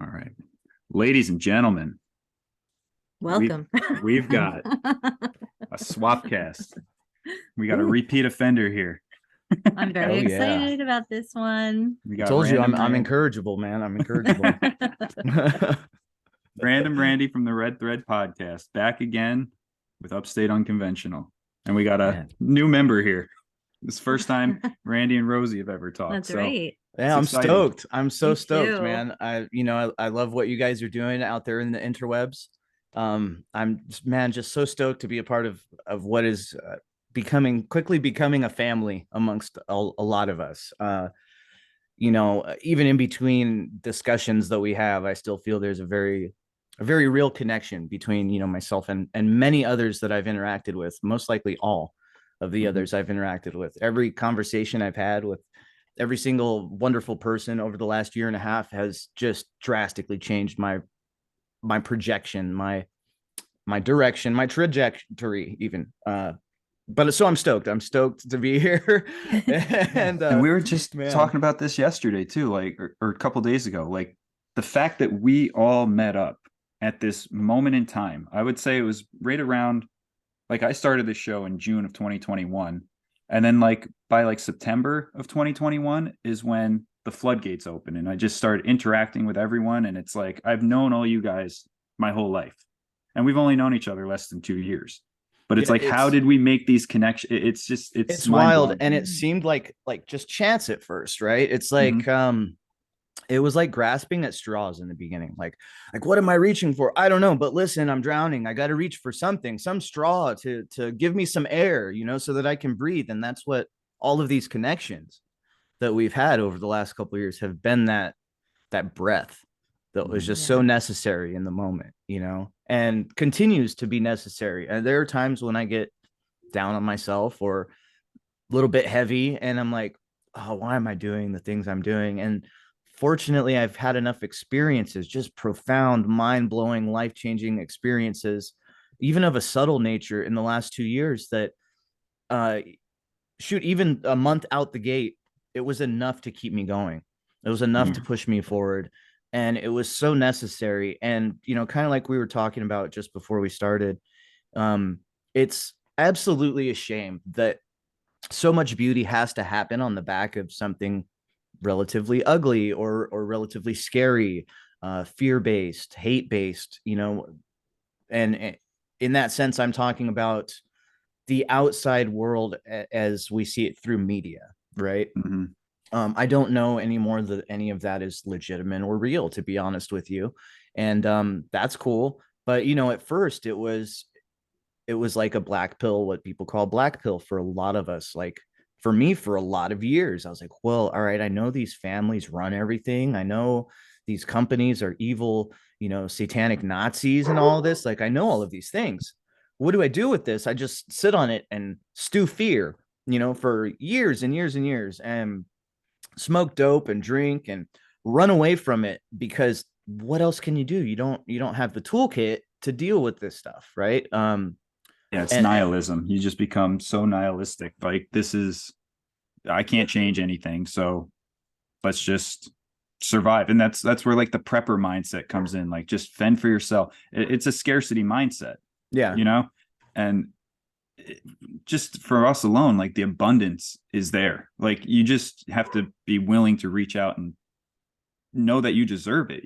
All right. Ladies and gentlemen, Welcome. we've got a swap cast. We got a Ooh, repeat offender here. I'm very Oh yeah. excited about this one. We I got told you I'm Randy, incorrigible, man. I'm incorrigible. Random Randy from the Red Thread podcast back again with Upstate Unconventional. And we got a Man. new member here. This first time Randy and Rosie have ever talked. That's so right. Yeah, I'm exciting. stoked. I'm so Me stoked, too. man. I love what you guys are doing out there in the interwebs. I'm just so stoked to be a part of what is quickly becoming a family amongst a lot of us. Even in between discussions that we have, I still feel there's a very real connection between, myself and many others that I've interacted with, most likely all of the others I've interacted with. Every conversation I've had with every single wonderful person over the last year and a half has just drastically changed my projection, my direction, my trajectory even. But so I'm stoked to be here. And we were just man, talking about this yesterday too, like or a couple days ago, like the fact that we all met up at this moment in time. I would say it was right around, like, I started the show in June of 2021, and then like by like September of 2021 is when the floodgates open and I just started interacting with everyone. And it's like I've known all you guys my whole life, and we've only known each other less than 2 years. But it's yeah, like, how did we make these connections? It's wild, mind-blowing. and it seemed like just chance at first, right? It's like Mhm. it was like grasping at straws in the beginning. Like what am I reaching for? I don't know, but listen, I'm drowning. I got to reach for something, some straw to give me some air, so that I can breathe. And that's what all of these connections that we've had over the last couple of years have been, that breath that was just so necessary in the moment, and continues to be necessary. And there are times when I get down on myself or a little bit heavy, and I'm like, oh, why am I doing the things I'm doing? And fortunately, I've had enough experiences, just profound, mind-blowing, life-changing experiences, even of a subtle nature in the last 2 years, that uh even a month out the gate, it was enough to keep me going. It was enough to push me forward. And it was so necessary. And, kind of like we were talking about just before we started, it's absolutely a shame that so much beauty has to happen on the back of something relatively ugly or relatively scary, fear-based, hate-based, and in that sense, I'm talking about the outside world as we see it through media, right? Mm-hmm. I don't know anymore that any of that is legitimate or real, to be honest with you. And that's cool. But, at first it was like a black pill, what people call black pill for a lot of us. Like for me, for a lot of years, I was like, well, all right, I know these families run everything. I know these companies are evil, satanic Nazis and all this. Like I know all of these things. What do I do with this? I just sit on it and stew fear, for years and years and years, and smoke dope and drink and run away from it, because what else can you do? You don't have the toolkit to deal with this stuff, right? Yeah, it's And nihilism. You just become so nihilistic. Like, I can't change anything, so let's just survive. And that's where like the prepper mindset comes in. Like, just fend for yourself. It's a scarcity mindset, yeah, you know? And just for us alone, like the abundance is there. Like, you just have to be willing to reach out and know that you deserve it.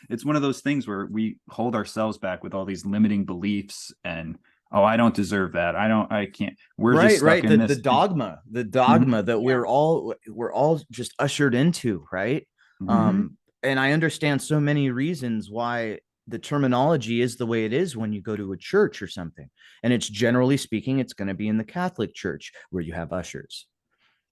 It's one of those things where we hold ourselves back with all these limiting beliefs and, oh, I don't deserve that. I can't. We're just right, stuck right. in The this. dogma that we're all just ushered into, right? Mhm. And I understand so many reasons why the terminology is the way it is when you go to a church or something. And it's generally speaking, it's going to be in the Catholic Church where you have ushers.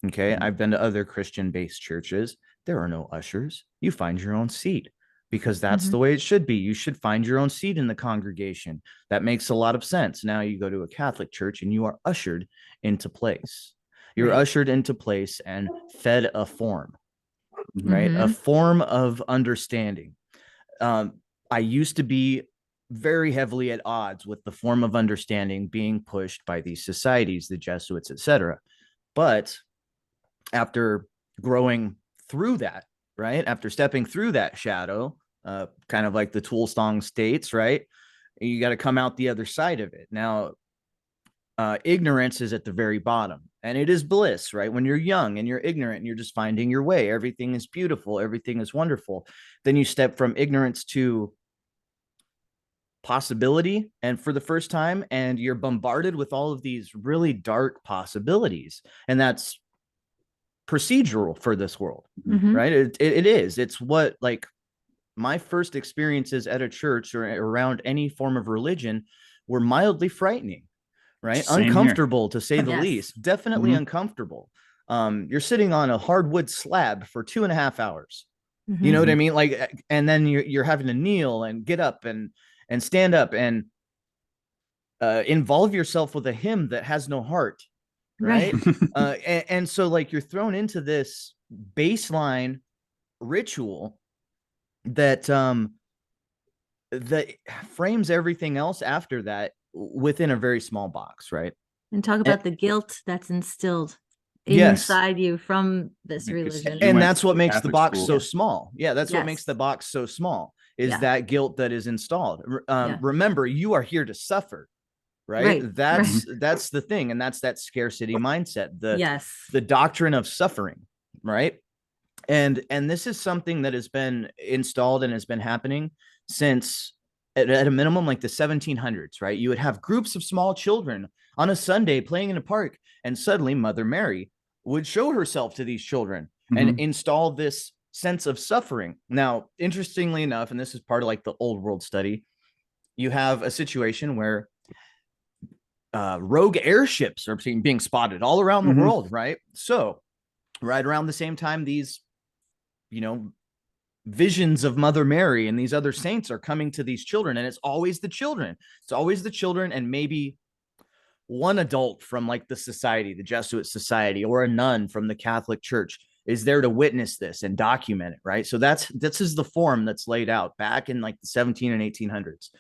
Okay. Mhm. I've been to other Christian based churches. There are no ushers. You find your own seat, because that's the way it should be. You should find your own seat in the congregation. That makes a lot of sense. Now you go to a Catholic church and you are ushered into place. You're Right. ushered into place and fed a form, right? A Mm-hmm. form of understanding. Um, I used to be very heavily at odds with the form of understanding being pushed by these societies, the Jesuits, etc. But after growing through that, right? After stepping through that shadow, kind of like the Toolstong states, right? You got to come out the other side of it. Now, ignorance is at the very bottom, and it is bliss, right? When you're young and you're ignorant and you're just finding your way, everything is beautiful, everything is wonderful. Then you step from ignorance to possibility, and for the first time, and you're bombarded with all of these really dark possibilities, and that's procedural for this world, right? It is. It's what, like, my first experiences at a church or around any form of religion were mildly frightening, right? Same Uncomfortable here. to say the Yes. least. Definitely Mhm. uncomfortable. You're sitting on a hardwood slab for 2.5 hours. Mhm. You know what I mean? Like, and then you're having to kneel and get up and stand up and involve yourself with a hymn that has no heart, right? And so, like, you're thrown into this baseline ritual that that frames everything else after that within a very small box, right? And talk about the guilt that's instilled Yes. inside you from this Because religion. you And went that's what to makes the Catholic box school. so small. Yeah, that's what makes Yes. the box so small, is Yeah. that guilt that is installed. Yeah. Remember, you are here to suffer, right? Right, That's the thing, and that's that scarcity mindset, Yes. the doctrine of suffering, right? And this is something that has been installed and has been happening since, at a minimum, like the 1700s, right? You would have groups of small children on a Sunday playing in a park, and suddenly Mother Mary would show herself to these children and install this sense of suffering. Now, interestingly enough, and this is part of like the old world study, you have a situation where rogue airships are being spotted all around the world, right? So right around the same time, these, you know, visions of Mother Mary and these other saints are coming to these children, and it's always the children. It's always the children, and maybe one adult from like the society, the Jesuit society, or a nun from the Catholic Church is there to witness this and document it, right? So this is the form that's laid out back in like the 17 and 1800s.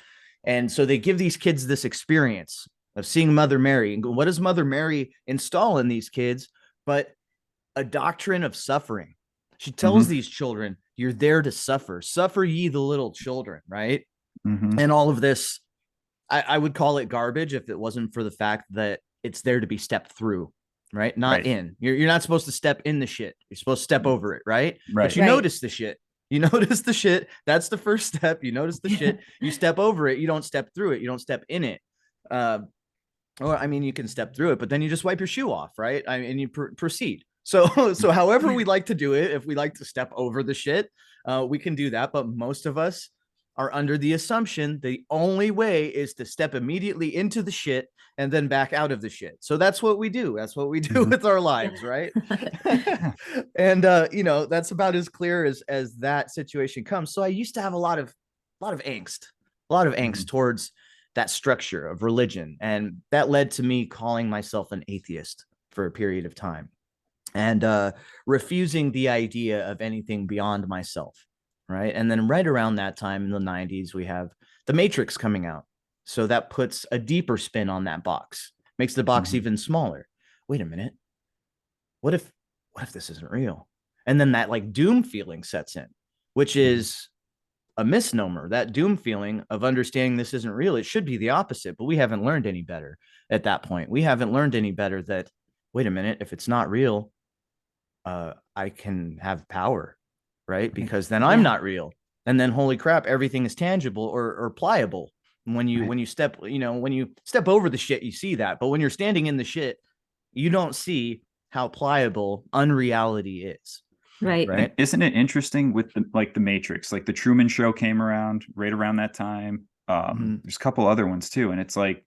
And so they give these kids this experience of seeing Mother Mary. And what does Mother Mary install in these kids but a doctrine of suffering? She tells these children, you're there to suffer. Suffer ye the little children, right? And all of this, I would call it garbage if it wasn't for the fact that it's there to be stepped through, right? Not in. You're not supposed to step in the shit. You're supposed to step over it, right? But you notice the shit. You notice the shit. That's the first step. You notice the shit. You step over it. You don't step through it. You don't step in it. Or, I mean, you can step through it, but then you just wipe your shoe off, right? And you proceed. So however we like to do it, if we like to step over the shit, we can do that. But most of us are under the assumption the only way is to step immediately into the shit and then back out of the shit. So that's what we do. That's what we do with our lives, right? And you know, that's about as clear as that situation comes. So I used to have a lot of angst, towards that structure of religion, and that led to me calling myself an atheist for a period of time, and refusing the idea of anything beyond myself, right? And then right around that time in the 90s, we have The Matrix coming out. So that puts a deeper spin on that box, makes the box even smaller. Wait a minute. What if this isn't real? And then that like doom feeling sets in, which is a misnomer. That doom feeling of understanding this isn't real, it should be the opposite, but we haven't learned any better at that point. We haven't learned any better that, wait a minute, if it's not real, I can have power, right? Because then I'm not real. And then, holy crap, everything is tangible or pliable. When you step, when you step over the shit, you see that. But when you're standing in the shit, you don't see how pliable unreality is. Right. Isn't it interesting with the Matrix? Like the Truman Show came around right around that time. There's a couple other ones too, and it's like,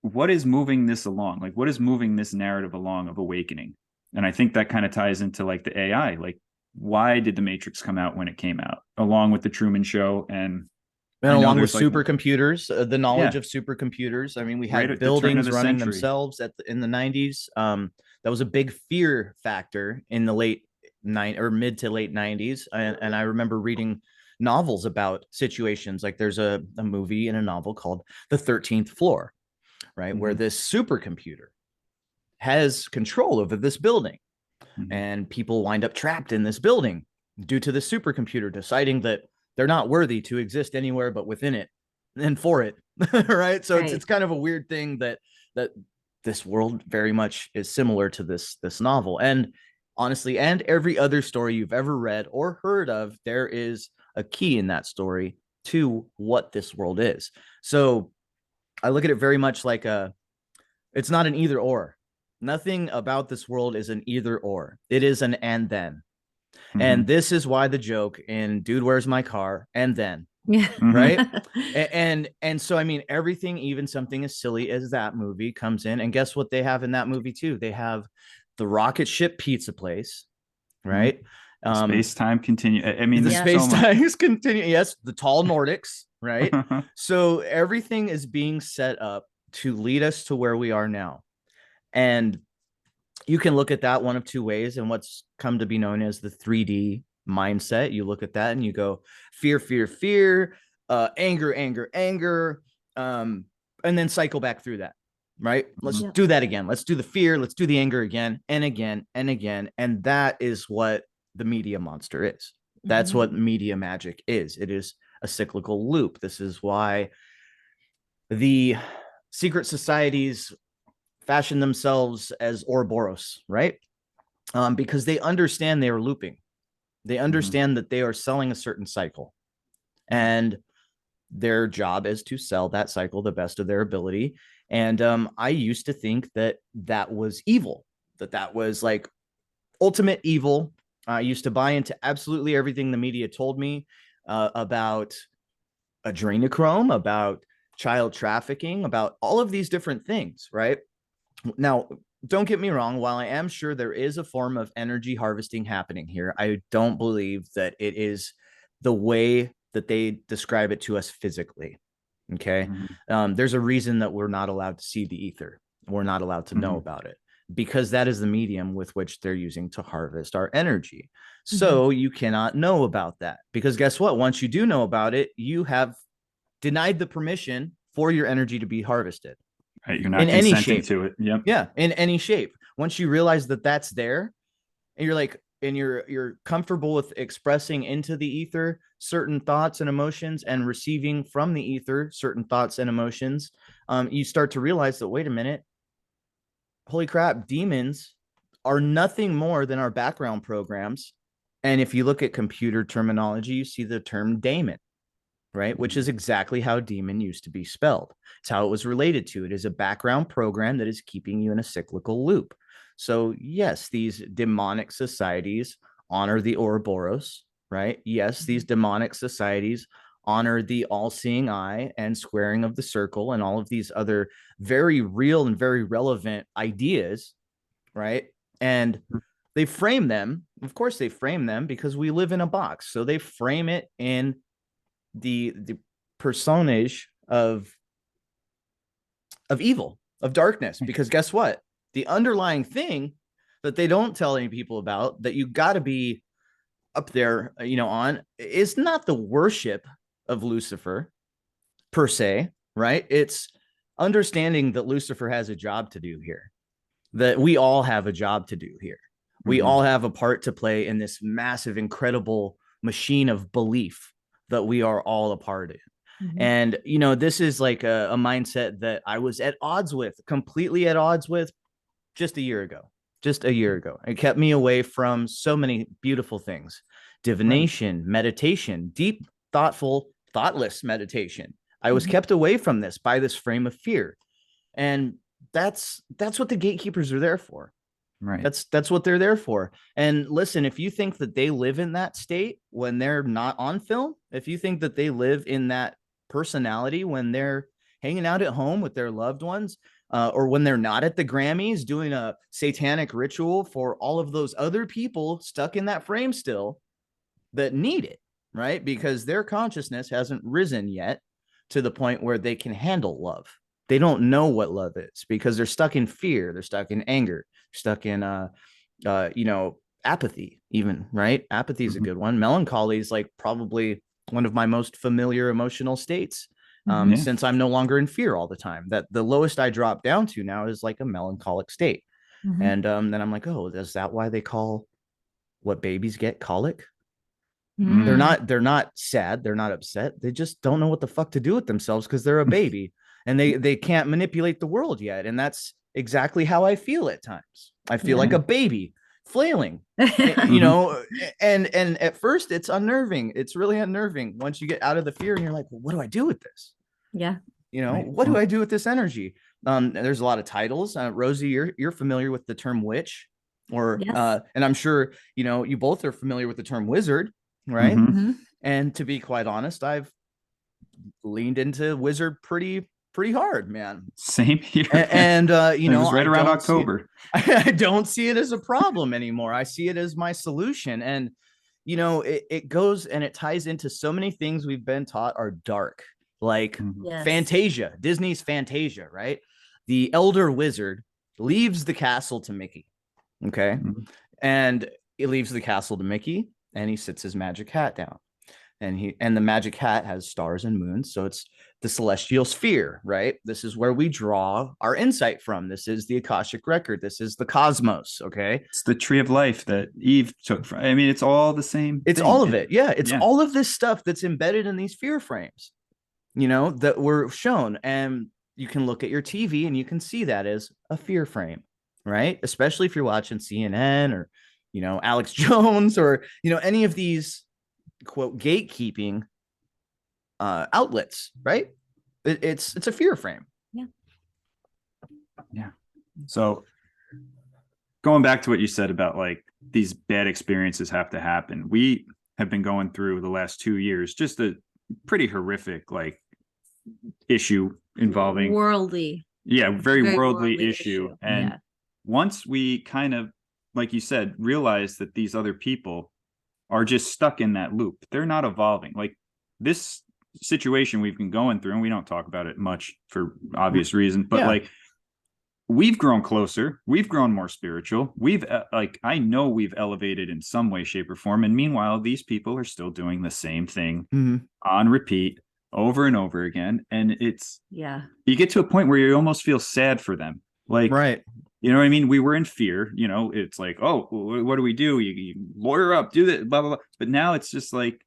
what is moving this along? Like, what is moving this narrative along of awakening? And I think that kind of ties into like the AI. Like, why did the Matrix come out when it came out, along with the Truman Show and along with supercomputers, the knowledge of supercomputers? I mean, we had buildings running themselves in the 90s. That was a big fear factor in the mid to late 90s. And I remember reading novels about situations like there's a movie and a novel called The 13th Floor, right? Where this supercomputer has control over this building, and people wind up trapped in this building. due to the supercomputer deciding that they're not worthy to exist anywhere but within it and for it. Right. So it's kind of a weird thing that this world very much is similar to this novel. And honestly, and every other story you've ever read or heard of, there is a key in that story to what this world is. So I look at it very much like it's not an either or. Nothing about this world is an either or. It is an and then. Mm-hmm. And this is why the joke in Dude, Where's My Car? And then. Yeah. Right. And so, I mean, everything, even something as silly as that movie comes in. And guess what they have in that movie too? They have the rocket ship pizza place, right? Space-time continue. I mean, the space-time is continue. Yes. The tall Nordics, right? So everything is being set up to lead us to where we are now. And you can look at that one of two ways, and what's come to be known as the 3D mindset. You look at that and you go fear, fear, fear, anger, anger, anger, and then cycle back through that, right? Let's do that again. Let's do the fear. Let's do the anger again and again and again. And that is what the media monster is. That's what media magic is. It is a cyclical loop. This is why the secret societies fashion themselves as Ouroboros, right? Because they understand they are looping. They understand that they are selling a certain cycle, and their job is to sell that cycle the best of their ability. And I used to think that that was evil, that was like ultimate evil. I used to buy into absolutely everything the media told me about adrenochrome, about child trafficking, about all of these different things, right? Now, don't get me wrong. While I am sure there is a form of energy harvesting happening here, I don't believe that it is the way that they describe it to us physically. Okay. There's a reason that we're not allowed to see the ether. We're not allowed to know about it, because that is the medium with which they're using to harvest our energy. So you cannot know about that, because guess what? Once you do know about it, you have denied the permission for your energy to be harvested. Right, you're not in consenting any shape to it. Yep. Yeah, in any shape. Once you realize that that's there, and you're like, and you're comfortable with expressing into the ether certain thoughts and emotions, and receiving from the ether certain thoughts and emotions, you start to realize that, wait a minute, holy crap, demons are nothing more than our background programs. And if you look at computer terminology, you see the term daemon, right? Which is exactly how demon used to be spelled. It's how it was related to. It is a background program that is keeping you in a cyclical loop. So yes, these demonic societies honor the Ouroboros, right? Yes, these demonic societies honor the all-seeing eye and squaring of the circle and all of these other very real and very relevant ideas, right? And they frame them. Of course, they frame them because we live in a box. So they frame it in the personage of evil, of darkness, because guess what? The underlying thing that they don't tell any people about, that you got to be up there, on, is not the worship of Lucifer per se, right? It's understanding that Lucifer has a job to do here, that we all have a job to do here. We all have a part to play in this massive, incredible machine of belief that we are all a part in. And, this is like a mindset that I was at odds with, completely at odds with just a year ago. It kept me away from so many beautiful things: divination, meditation, deep, thoughtful, thoughtless meditation. I was kept away from this by this frame of fear. And that's what the gatekeepers are there for. Right. That's what they're there for. And listen, if you think that they live in that state when they're not on film, if you think that they live in that personality when they're hanging out at home with their loved ones, or when they're not at the Grammys doing a satanic ritual for all of those other people stuck in that frame still that need it, right? Because their consciousness hasn't risen yet to the point where they can handle love. They don't know what love is because they're stuck in fear. They're stuck in anger, stuck in, apathy even, right? Apathy is a good one. Melancholy is like probably one of my most familiar emotional states, since I'm no longer in fear all the time. That the lowest I drop down to now is like a melancholic state. And then I'm like, oh, is that why they call what babies get colic? Mm. They're not sad, they're not upset. They just don't know what the fuck to do with themselves because they're a baby and they can't manipulate the world yet. And that's exactly how I feel at times. I feel like a baby flailing, you know, and at first it's unnerving. It's really unnerving once you get out of the fear and you're like, well, what do I do with this? Yeah. You know, Right. what do I do with this energy? There's a lot of titles. Rosie, you're familiar with the term witch, or Yes. and I'm sure you know you both are familiar with the term wizard, right? Mhm. Mhm. And to be quite honest, I've leaned into wizard pretty hard, man. Same here. And you It know, was right I around don't see October. I don't see it as a problem anymore. I see it as my solution. And you know, it goes and it ties into so many things we've been taught are dark, like Mhm. Yes. Fantasia, Disney's Fantasia, right? The elder wizard leaves the castle to Mickey. Okay. Mhm. And he leaves the castle to Mickey and he sits his magic hat down. And the magic hat has stars and moons. So it's the celestial sphere, right? This is where we draw our insight from. This is the Akashic record. This is the cosmos. Okay. It's the tree of life that Eve took from. I mean, it's all the same. It's thing. all of it. Yeah. It's Yeah. all of this stuff that's embedded in these fear frames, you know, that were shown. And you can look at your TV and you can see that as a fear frame, right? Especially if you're watching CNN or, you know, Alex Jones or, you know, any of these quote gatekeeping outlets, right? It's a fear frame. Yeah. So going back to what you said about like these bad experiences have to happen. We have been going through the last 2 years, just a pretty horrific like issue involving worldly. Yeah, very worldly worldly issue. And Yeah. once we kind of, like you said, realize that these other people are just stuck in that loop, they're not evolving. Like this situation we've been going through, and we don't talk about it much for obvious reasons, but Yeah. like we've grown closer, we've grown more spiritual, we've like I know we've elevated in some way, shape, or form, and meanwhile these people are still doing the same thing on repeat over and over again. And it's Yeah. you get to a point where you almost feel sad for them, like Right. you know what I mean? We were in fear, you know, it's like, oh, what do we do? You lawyer up, do that, blah, blah, blah. But now it's just like,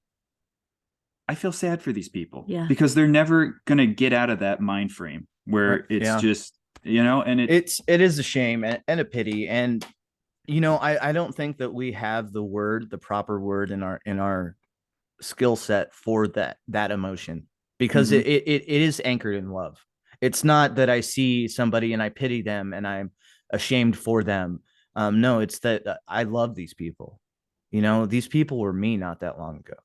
I feel sad for these people because they're never going to get out of that mind frame where it's just, you know, and it is a shame and a pity. And, you know, I don't think that we have the proper word in our skill set for that emotion, because it is anchored in love. It's not that I see somebody and I pity them and I'm ashamed for them. No, it's that I love these people. You know, these people were me not that long ago.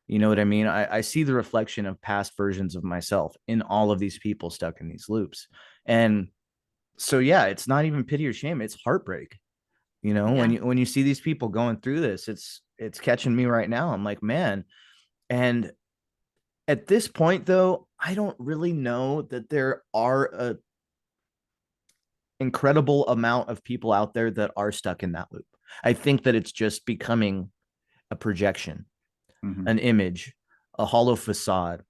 You know what I mean? I see the reflection of past versions of myself in all of these people stuck in these loops. And so, yeah, it's not even pity or shame. It's heartbreak. You know, when you see these people going through this, it's catching me right now. I'm like, man. And at this point, though, I don't really know that there are a incredible amount of people out there that are stuck in that loop. I think that it's just becoming a projection, an image, a hollow facade,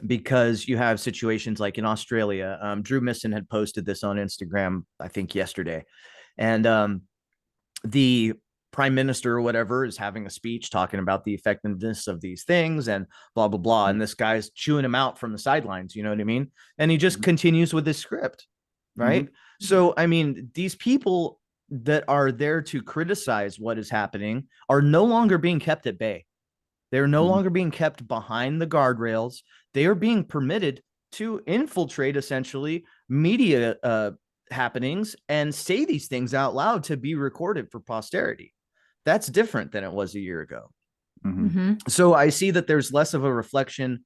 because you have situations like in Australia. Drew Misson had posted this on Instagram, I think yesterday. And the prime minister or whatever is having a speech talking about the effectiveness of these things and blah, blah, blah. And this guy's chewing him out from the sidelines. You know what I mean? And he just continues with his script. Right. So, I mean, these people that are there to criticize what is happening are no longer being kept at bay. They're no longer being kept behind the guardrails. They are being permitted to infiltrate essentially media happenings and say these things out loud to be recorded for posterity. That's different than it was a year ago. So I see that there's less of a reflection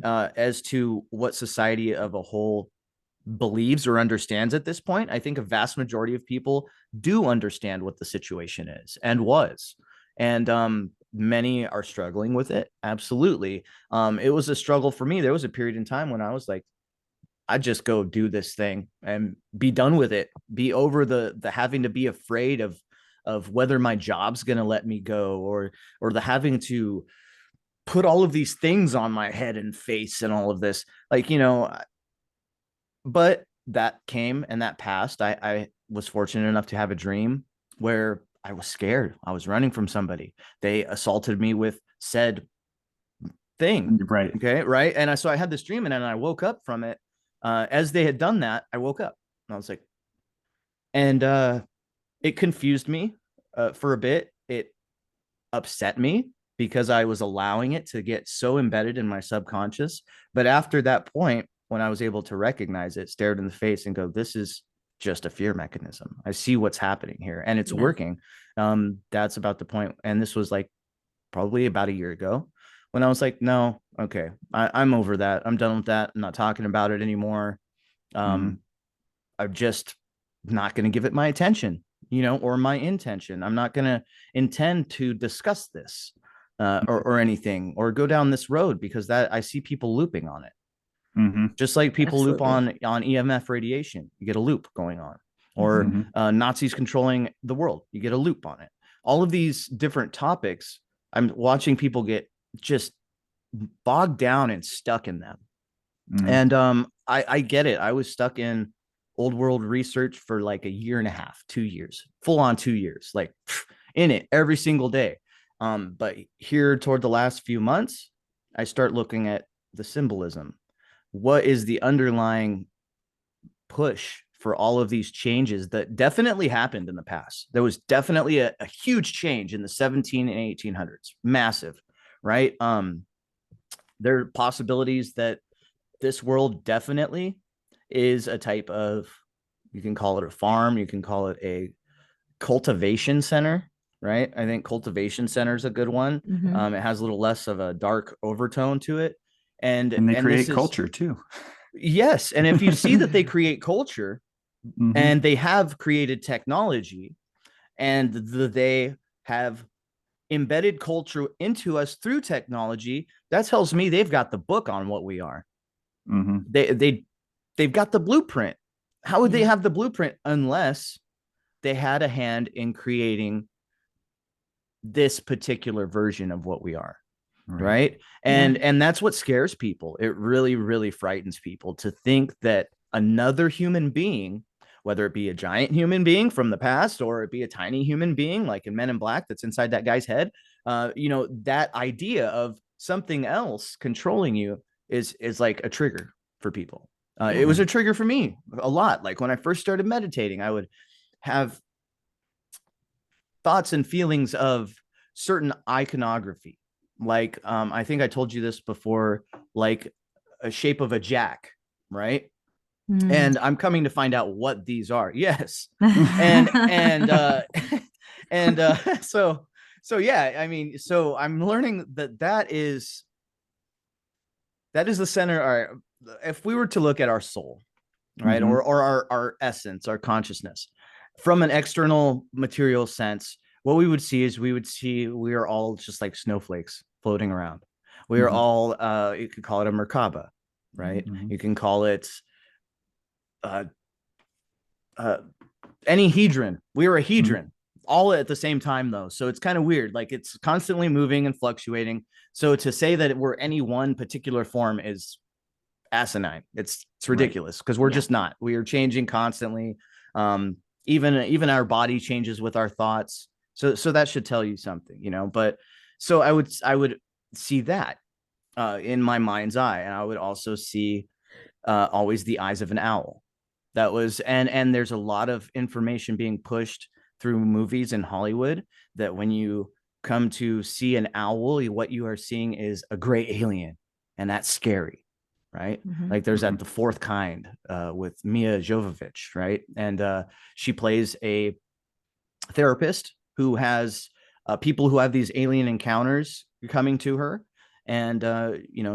as to what society of a whole believes or understands at this point. I think a vast majority of people do understand what the situation is and was. And many are struggling with it. Absolutely. It was a struggle for me. There was a period in time when I was like, I'd just go do this thing and be done with it. Be over the having to be afraid of whether my job's going to let me go, or the having to put all of these things on my head and face and all of this, like, you know. But that came and that passed. I was fortunate enough to have a dream where I was scared. I was running from somebody. They assaulted me with said thing. Right. Okay. Right. And so I had this dream, and then I woke up from it. As they had done that, I woke up and I was like, and it confused me for a bit. It upset me because I was allowing it to get so embedded in my subconscious. But after that point, when I was able to recognize it, stared in the face and go, this is just a fear mechanism. I see what's happening here and it's working. That's about the point. And this was like probably about a year ago when I was like, no, okay, I'm over that. I'm done with that. I'm not talking about it anymore. I'm just not going to give it my attention, or my intention. I'm not going to intend to discuss this or anything, or go down this road, because that I see people looping on it. Just like people loop on EMF radiation, you get a loop going on, or Nazis controlling the world, you get a loop on it. All of these different topics, I'm watching people get just bogged down and stuck in them. And I get it. I was stuck in old world research for like a year and a half, 2 years, full on 2 years, like in it every single day. But here toward the last few months, I start looking at the symbolism. What is the underlying push for all of these changes that definitely happened in the past? There was definitely a huge change in the 17 and 1800s, massive, right? There are possibilities that this world definitely is a type of, you can call it a farm, you can call it a cultivation center, right? I think cultivation center is a good one. It has a little less of a dark overtone to it. And they create culture too. Yes. And if you see that they create culture and they have created technology, and they have embedded culture into us through technology, that tells me they've got the book on what we are. They've got the blueprint. How would they have the blueprint unless they had a hand in creating this particular version of what we are? Right. And that's what scares people. It really, really frightens people to think that another human being, whether it be a giant human being from the past or it be a tiny human being like in Men in Black that's inside that guy's head, that idea of something else controlling you is like a trigger for people. It was a trigger for me a lot. Like when I first started meditating, I would have thoughts and feelings of certain iconography. Like, I think I told you this before, like a shape of a jack, right? And I'm coming to find out what these are. Yes. And so yeah, I mean, so I'm learning that is the center. All right, if we were to look at our soul, right, or our essence, our consciousness from an external material sense, what we would see we are all just like snowflakes floating around. We are all, you could call it a Merkaba, right? You can call it any hedron. We are a hedron all at the same time, though. So it's kind of weird. Like it's constantly moving and fluctuating. So to say that we're any one particular form is asinine. It's ridiculous because we're just not. We are changing constantly. Even our body changes with our thoughts. So that should tell you something, but so I would see that in my mind's eye. And I would also see always the eyes of an owl. That was, and there's a lot of information being pushed through movies in Hollywood that when you come to see an owl, what you are seeing is a gray alien, and that's scary. Right. Like there's at The Fourth Kind with Mia Jovovich. Right. And she plays a therapist who has people who have these alien encounters coming to her. And,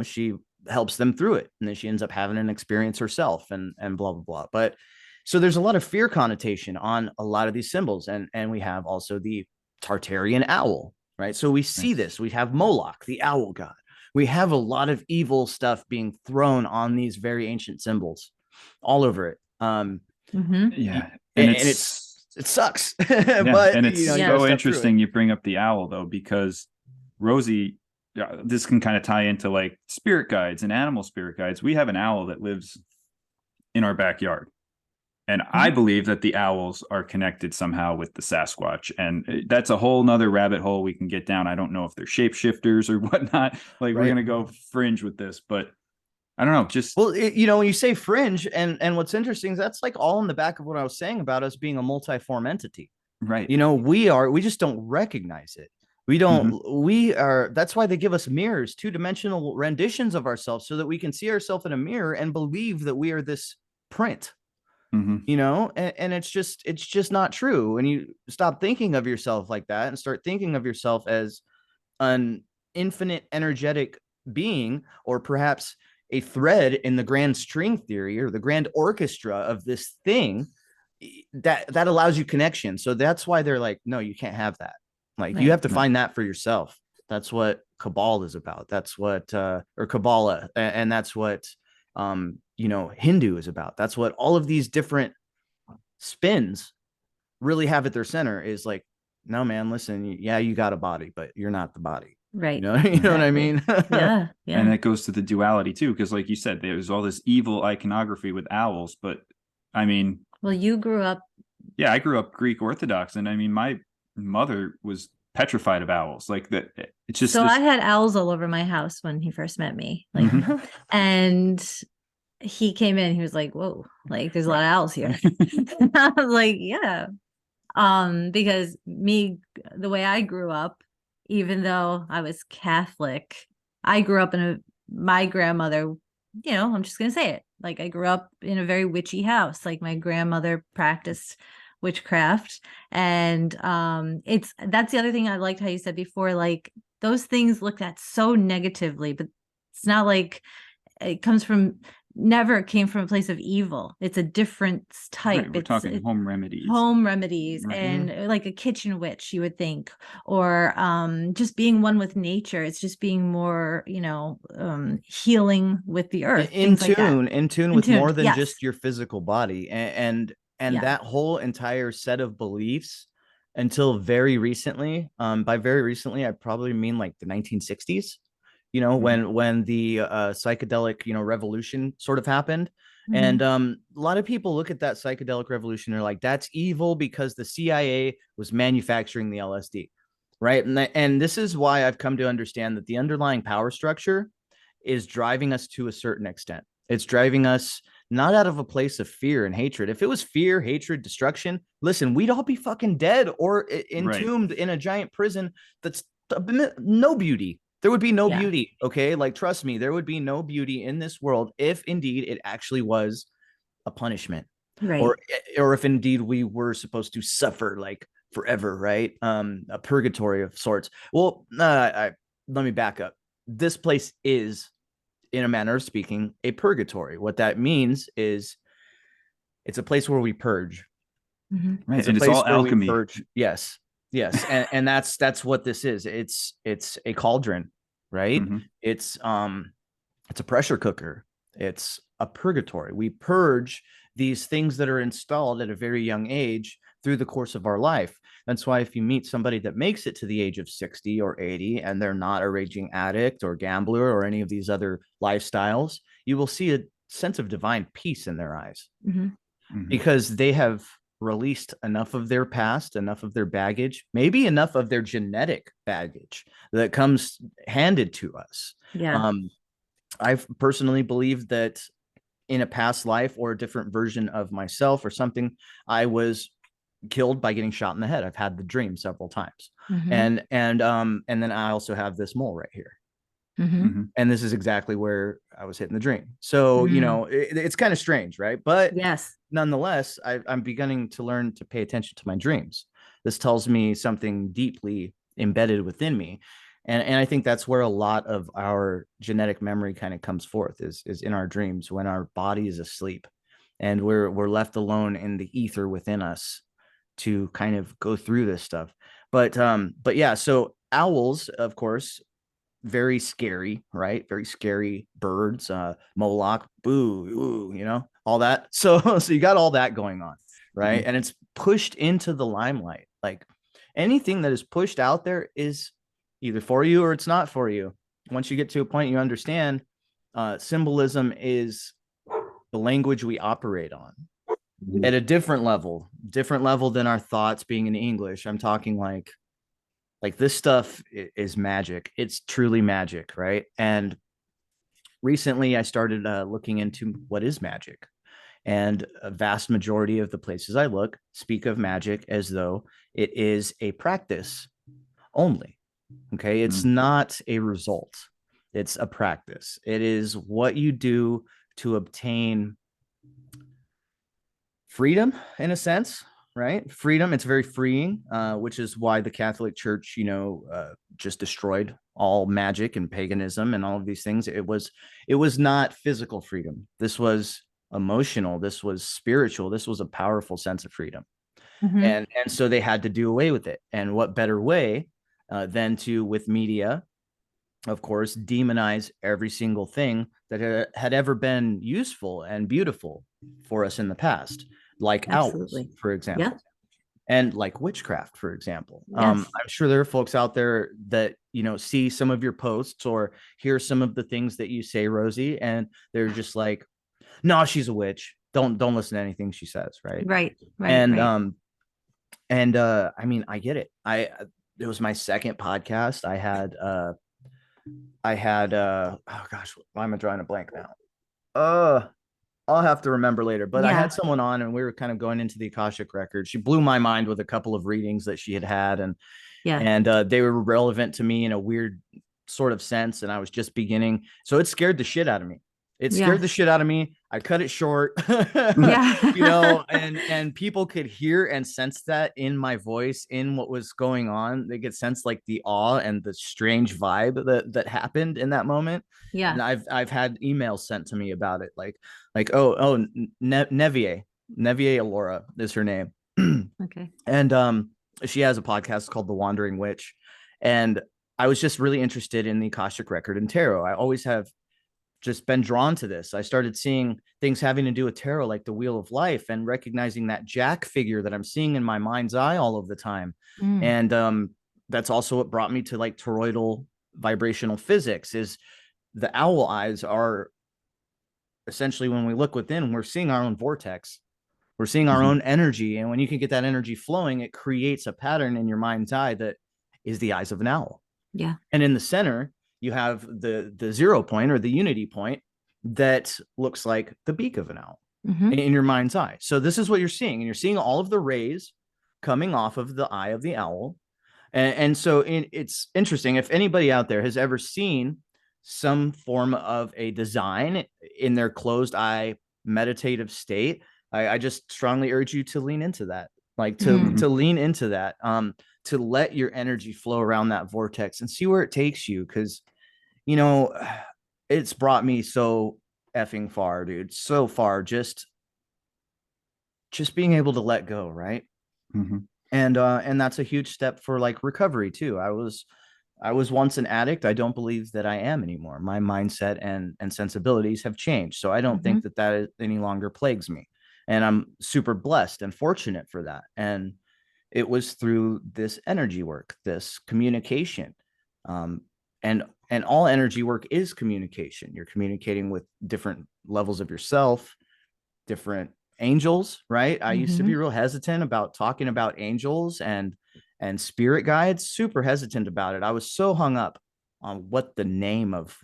she helps them through it. And then she ends up having an experience herself and blah, blah, blah. But so there's a lot of fear connotation on a lot of these symbols. And we have also the Tartarian owl. Right. So we see this. We have Moloch, the owl god. We have a lot of evil stuff being thrown on these very ancient symbols all over it. Yeah. And it sucks. But and it's so interesting you bring up the owl, though, because Rosie, this can kind of tie into like spirit guides and animal spirit guides. We have an owl that lives in our backyard. And I believe that the owls are connected somehow with the Sasquatch. And that's a whole nother rabbit hole we can get down. I don't know if they're shapeshifters or whatnot. Like, we're Right. going to go fringe with this, but I don't know. Just, Well, you know, when you say fringe, and what's interesting is that's like all in the back of what I was saying about us being a multiform entity. right. You know, we just don't recognize it. We don't, we are, that's why they give us mirrors, two-dimensional renditions of ourselves, so that we can see ourselves in a mirror and believe that we are this print. You know, and it's just not true. When you stop thinking of yourself like that and start thinking of yourself as an infinite energetic being, or perhaps a thread in the grand string theory or the grand orchestra of this thing, that allows you connection. So that's why they're like, no, you can't have that. Like, you have to find that for yourself. That's what Kabbalah is about. That's what or Kabbalah, and that's what you know, Hindu is about. That's what all of these different spins really have at their center, is like, no, man, listen, yeah, you got a body, but you're not the body. Right. You know, you know what I mean? Yeah. Yeah. And that goes to the duality too, because like you said, there's all this evil iconography with owls. But I mean, Well, you grew up. yeah, I grew up Greek Orthodox, and I mean, my mother was petrified of owls. Like that, it's just So this, I had owls all over my house when he first met me. Like, and he came in, he was like, whoa, like there's a lot of owls here. I was like, yeah. Because the way I grew up, even though I was Catholic, I grew up my grandmother, you know, I'm just gonna say it. Like, I grew up in a very witchy house. Like, my grandmother practiced witchcraft. And that's the other thing I liked how you said before, like, those things looked at so negatively, but it's not like it never came from a place of evil. It's a different type. right, we're talking home remedies. Home remedies, Right. and like a kitchen witch, you would think, or just being one with nature. It's just being more, you know, healing with the earth, in things tune, like that. in tune with more than Yes. just your physical body, and Yeah. that whole entire set of beliefs, until very recently. By very recently, I probably mean like the 1960s. You know, when the psychedelic, you know, revolution sort of happened. And a lot of people look at that psychedelic revolution, they're like, that's evil because the CIA was manufacturing the LSD, right? And this is why I've come to understand that the underlying power structure is driving us to a certain extent. It's driving us not out of a place of fear and hatred. If it was fear, hatred, destruction, listen, we'd all be fucking dead or entombed in a giant prison that's no beauty. There would be no beauty. Okay. Like, trust me, there would be no beauty in this world if indeed it actually was a punishment. Right. Or if indeed we were supposed to suffer like forever, right? A purgatory of sorts. Well, let me back up. This place is, in a manner of speaking, a purgatory. What that means is it's a place where we purge. Right. And it's all alchemy. Yes. And that's what this is. It's a cauldron, right? It's a pressure cooker. It's a purgatory. We purge these things that are installed at a very young age through the course of our life. That's why if you meet somebody that makes it to the age of 60 or 80 and they're not a raging addict or gambler or any of these other lifestyles, you will see a sense of divine peace in their eyes, because they have released enough of their past, enough of their baggage, maybe enough of their genetic baggage that comes handed to us. I've personally believed that in a past life or a different version of myself or something, I was killed by getting shot in the head. I've had the dream several times. And then I also have this mole right here. And this is exactly where I was hitting the dream. So, you know, it's kind of strange, right? But yes, nonetheless, I'm beginning to learn to pay attention to my dreams. This tells me something deeply embedded within me. And I think that's where a lot of our genetic memory kind of comes forth, is in our dreams, when our body is asleep and we're left alone in the ether within us to kind of go through this stuff. But yeah, so owls, of course, very scary, right? Very scary birds, Moloch, boo, ooh, you know, all that. So you got all that going on, right? And it's pushed into the limelight. Like, anything that is pushed out there is either for you or it's not for you. Once you get to a point you understand, symbolism is the language we operate on. at a different level than our thoughts being in English. I'm talking like this stuff is magic. It's truly magic, right? And recently I started looking into what is magic. And a vast majority of the places I look speak of magic as though it is a practice only. Okay. It's not a result, it's a practice. It is what you do to obtain freedom, in a sense, right? Freedom. It's very freeing, which is why the Catholic Church, just destroyed all magic and paganism and all of these things. It was not physical freedom. This was emotional. This was spiritual. This was a powerful sense of freedom. Mhm. And so they had to do away with it. And what better way than to, with media, of course, demonize every single thing that had ever been useful and beautiful for us in the past, like owls, Absolutely. for example. Yeah. And like witchcraft, for example. Yes. I'm sure there are folks out there that, see some of your posts or hear some of the things that you say, Rosie, and they're just like, no, she's a witch. Don't listen to anything she says. Right. Right. And, Right. I mean, I get it. It was my second podcast. I had oh gosh, why am I drawing a blank now? I'll have to remember later, but I Yeah. had someone on and we were kind of going into the Akashic record. She blew my mind with a couple of readings that she had, and Yeah. they were relevant to me in a weird sort of sense, and I was just beginning, so it scared the shit out of me. It scared the shit out of me. I cut it short. Yeah. And people could hear and sense that in my voice, in what was going on. They could sense like the awe and the strange vibe that happened in that moment. Yeah. And I've had emails sent to me about it, like Nevier Alora is her name. Okay. And she has a podcast called The Wandering Witch, and I was just really interested in the Akashic record and tarot. I always have just been drawn to this. I started seeing things having to do with tarot, like the Wheel of Life, and recognizing that Jack figure that I'm seeing in my mind's eye all of the time. And that's also what brought me to like toroidal vibrational physics. Is the owl eyes are essentially, when we look within, we're seeing our own vortex. We're seeing our own energy. And when you can get that energy flowing, it creates a pattern in your mind's eye that is the eyes of an owl. Yeah. And in the center, you have the 0 point or the unity point that looks like the beak of an owl in your mind's eye. So this is what you're seeing. And you're seeing all of the rays coming off of the eye of the owl. And so it's interesting. If anybody out there has ever seen some form of a design in their closed eye meditative state, I just strongly urge you to lean into that, like to lean into that, to let your energy flow around that vortex and see where it takes you. Cause it's brought me so effing far, dude. So far, just being able to let go. Right. And that's a huge step for like recovery too. I was once an addict. I don't believe that I am anymore. My mindset and sensibilities have changed. So I don't think that any longer plagues me. And I'm super blessed and fortunate for that. And it was through this energy work, this communication. And all energy work is communication. You're communicating with different levels of yourself, different angels, right? I used to be real hesitant about talking about angels and spirit guides, super hesitant about it. I was so hung up on what the name of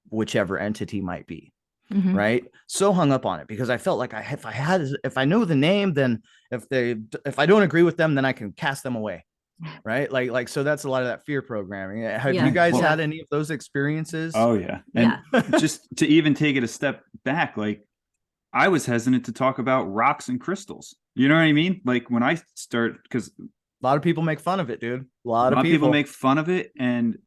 whichever entity might be. Right. So hung up on it because I felt like if I know the name, then if I don't agree with them, then I can cast them away. Right. Like, so that's a lot of that fear programming. Have you guys had any of those experiences? Oh yeah. And just to even take it a step back, like I was hesitant to talk about rocks and crystals. You know what I mean? Like when I start, because a lot of people make fun of it, dude. A lot of people make fun of it. And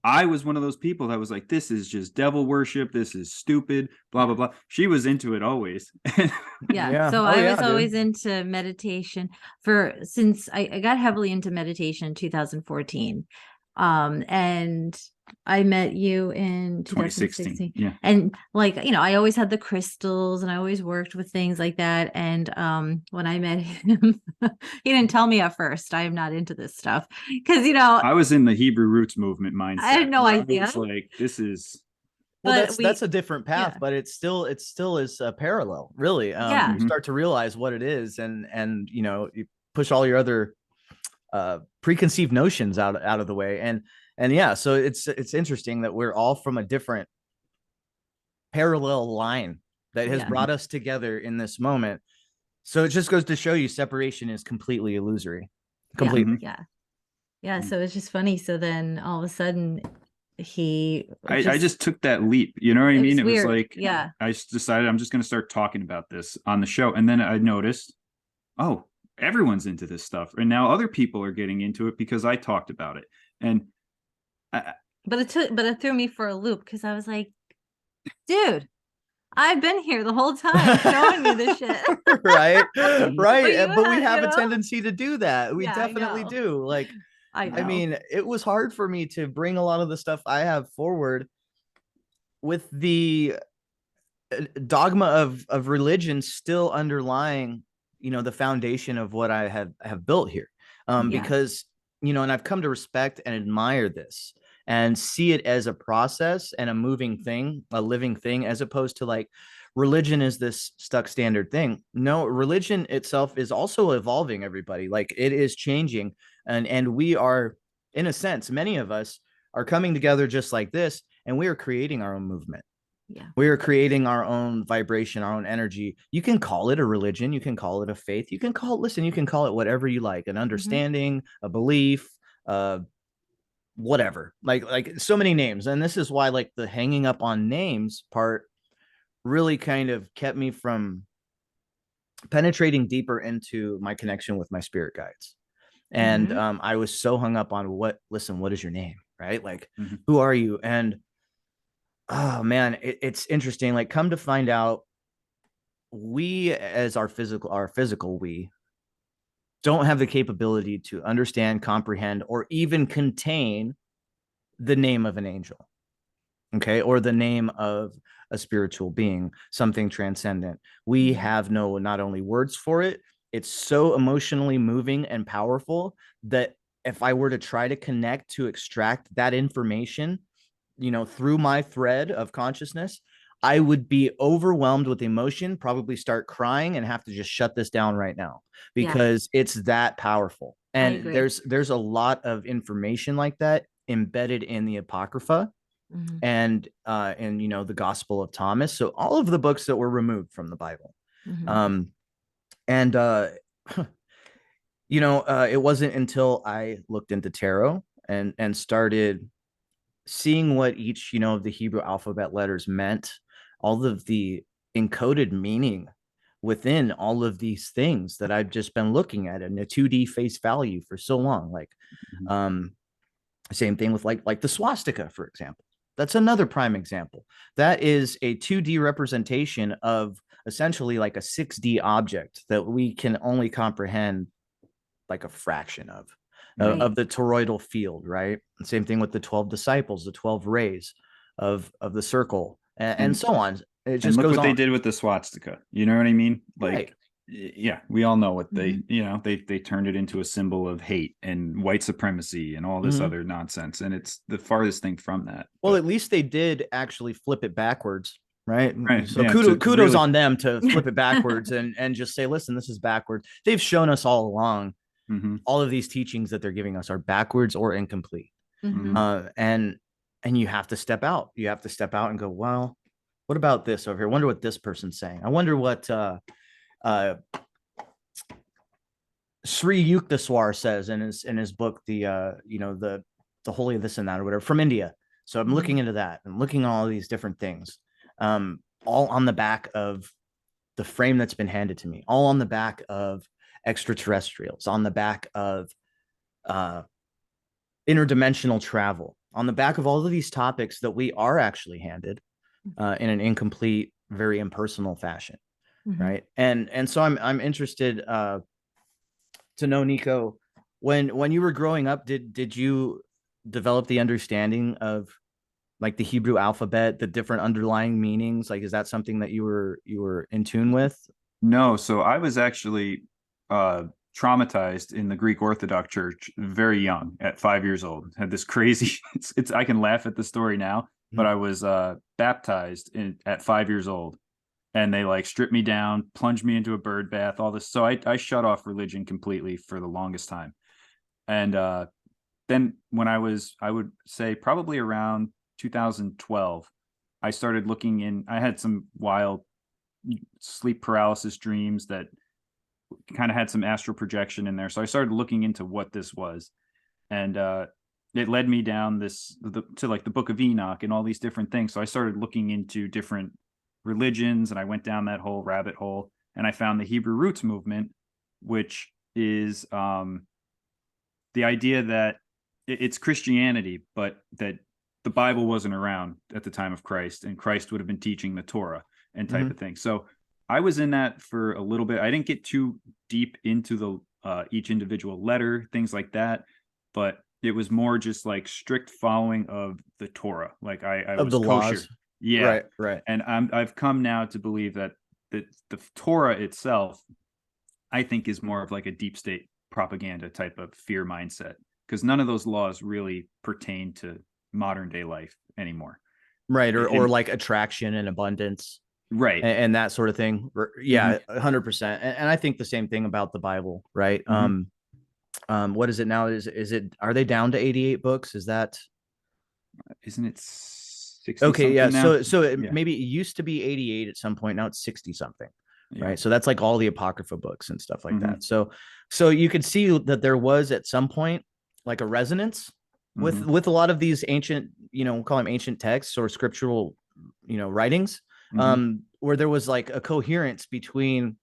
I was one of those people that was like, this is just devil worship. This is stupid, blah, blah, blah. She was into it always. So I was always into meditation since I got heavily into meditation in 2014. And I met you in 2016. Yeah. And like, I always had the crystals and I always worked with things like that. And when I met him, he didn't tell me at first, I am not into this stuff. Because, I was in the Hebrew roots movement mindset. I had no idea. It's like, this is Well, But that's a different path, yeah. but it still is parallel, really. Yeah. You start to realize what it is, and you push all your other preconceived notions out of the way, and yeah, so it's interesting that we're all from a different parallel line that has brought us together in this moment. So it just goes to show you separation is completely illusory. Completely. Yeah. So it's just funny. So then all of a sudden I just took that leap. You know what I mean? It was like, I decided I'm just going to start talking about this on the show. And then I noticed, oh, everyone's into this stuff. And now other people are getting into it because I talked about it. And but it threw me for a loop, because I was like, dude, I've been here the whole time showing me this shit. Right. But we have a tendency to do that. We definitely do. Like, I mean, it was hard for me to bring a lot of the stuff I have forward with the dogma of religion still underlying, the foundation of what I have built here. Because, and I've come to respect and admire this and see it as a process and a moving thing, a living thing, as opposed to like religion is this stuck standard thing. No, religion itself is also evolving, everybody. Like, it is changing. And we are, in a sense, many of us are coming together just like this, and we are creating our own movement. Yeah. We are creating our own vibration, our own energy. You can call it a religion. You can call it a faith. You can call it whatever you like, an understanding, a belief, whatever, like so many names. And this is why, like, the hanging up on names part really kind of kept me from penetrating deeper into my connection with my spirit guides. And I was so hung up on what is your name, right? Like, who are you? And oh man, it's interesting. Like, come to find out, we as our physical we don't have the capability to understand, comprehend, or even contain the name of an angel, okay, or the name of a spiritual being, something transcendent. We have not only words for it. It's so emotionally moving and powerful that if I were to try to connect to extract that information, through my thread of consciousness, I would be overwhelmed with emotion, probably start crying, and have to just shut this down right now, because it's that powerful. And there's a lot of information like that embedded in the Apocrypha and the Gospel of Thomas. So all of the books that were removed from the Bible. It wasn't until I looked into tarot and started seeing what each, of the Hebrew alphabet letters meant, all of the encoded meaning within all of these things that I've just been looking at in a 2D face value for so long. Like, same thing with like the swastika, for example. That's another prime example. That is a 2D representation of essentially like a 6D object that we can only comprehend like a fraction of the toroidal field, right? And same thing with the 12 disciples, the 12 rays of the circle, and so on. It just look goes what on. They did with the swastika. You know what I mean? Like, yeah, we all know what they turned it into a symbol of hate and white supremacy and all this other nonsense. And it's the farthest thing from that. Well, at least they did actually flip it backwards. Right. So yeah, kudos really on them to flip it backwards and just say, listen, this is backwards. They've shown us all along. All of these teachings that they're giving us are backwards or incomplete. And you have to step out. You have to step out and go, well, what about this over here? I wonder what this person's saying. I wonder what Sri Yukteswar says in his book, the holy this and that or whatever, from India. So I'm looking into that. I'm looking at all of these different things, all on the back of the frame that's been handed to me, all on the back of extraterrestrials, on the back of interdimensional travel, on the back of all of these topics that we are actually handed in an incomplete, very impersonal fashion, right? And so I'm interested to know, Niko, when you were growing up, did you develop the understanding of like the Hebrew alphabet, the different underlying meanings? Like, is that something that you were in tune with? No, so I was actually traumatized in the Greek Orthodox Church very young, at 5 years old. Had this crazy, it's I can laugh at the story now, but I was baptized at 5 years old, and they like stripped me down, plunged me into a bird bath, all this. So I shut off religion completely for the longest time. And then when I would say probably around 2012, I started looking in. I had some wild sleep paralysis dreams that kind of had some astral projection in there. So I started looking into what this was. And it led me down to like the Book of Enoch and all these different things. So I started looking into different religions, and I went down that whole rabbit hole, and I found the Hebrew roots movement, which is the idea that it's Christianity, but that the Bible wasn't around at the time of Christ, and Christ would have been teaching the Torah and type of thing. So I was in that for a little bit. I didn't get too deep into the each individual letter, things like that, but it was more just like strict following of the Torah. Like I Of was the kosher. laws. Yeah. Right. And I've come now to believe that the Torah itself, I think, is more of like a deep state propaganda type of fear mindset, because none of those laws really pertain to modern day life anymore. Right. Or like attraction and abundance. Right. And that sort of thing. Yeah, 100%. And I think the same thing about the Bible, right? What is it now? Are they down to 88 books? Isn't it 60 okay? Yeah. now? Maybe it used to be 88 at some point. Now it's 60 something. Yeah. Right. So that's like all the Apocrypha books and stuff like that. So you could see that there was at some point like a resonance with a lot of these ancient, we'll call them ancient texts or scriptural, writings, where there was like a coherence between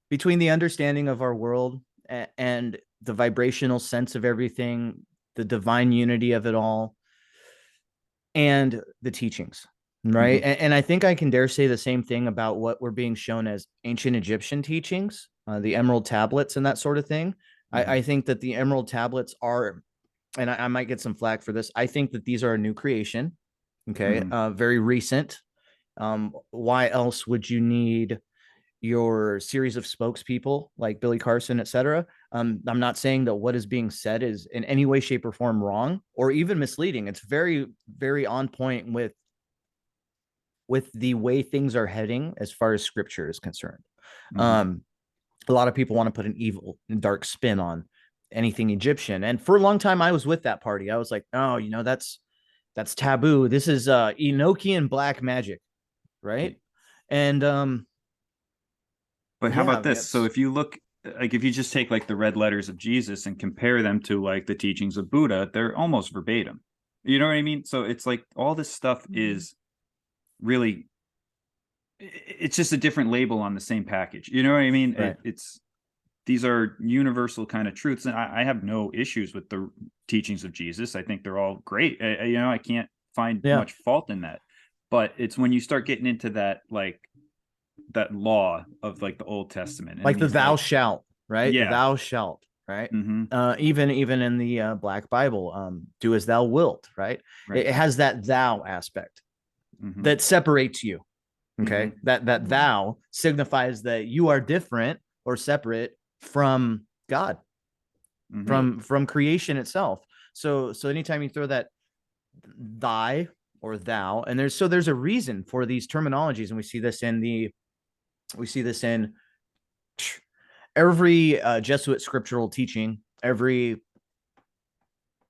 the understanding of our world and the vibrational sense of everything, the divine unity of it all, and the teachings. Right. And I think I can dare say the same thing about what we're being shown as ancient Egyptian teachings, the Emerald Tablets and that sort of thing. I think that the Emerald Tablets are, and I might get some flack for this, I think that these are a new creation. Okay. Very recent. Why else would you need your series of spokespeople like Billy Carson, etc.? I'm not saying that what is being said is in any way, shape, or form wrong or even misleading. It's very, very on point with the way things are heading as far as scripture is concerned. A lot of people want to put an evil and dark spin on anything Egyptian. And for a long time, I was with that party. I was like, oh, that's taboo. This is Enochian black magic. Right. And but how about this? So if you look, like, if you just take like the red letters of Jesus and compare them to like the teachings of Buddha, they're almost verbatim. You know what I mean? So it's like all this stuff is really, it's just a different label on the same package. You know what I mean? Right. These are universal kind of truths, and I have no issues with the teachings of Jesus. I think they're all great. I can't find much fault in that. But it's when you start getting into that, like that law of like the Old Testament, like the thou shalt, right? Yeah. Thou shalt, right? Even in the Black Bible, do as thou wilt, right? It has that thou aspect that separates you. Okay. That thou signifies that you are different or separate from God, from creation itself. So anytime you throw that thy or thou, and there's a reason for these terminologies, and we see this in every Jesuit scriptural teaching, every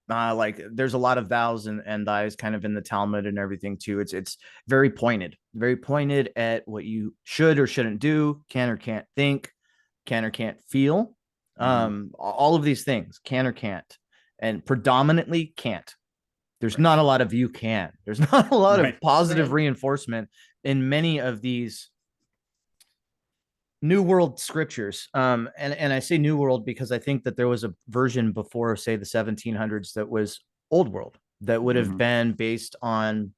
like there's a lot of thous and thys kind of in the Talmud and everything too. It's very pointed at what you should or shouldn't do, can or can't think, can or can't feel, all of these things, can or can't, and predominantly can't. There's not a lot of you can. There's not a lot of positive reinforcement in many of these New World scriptures. And I say New World because I think that there was a version before, say, the 1700s that was Old World that would have been based on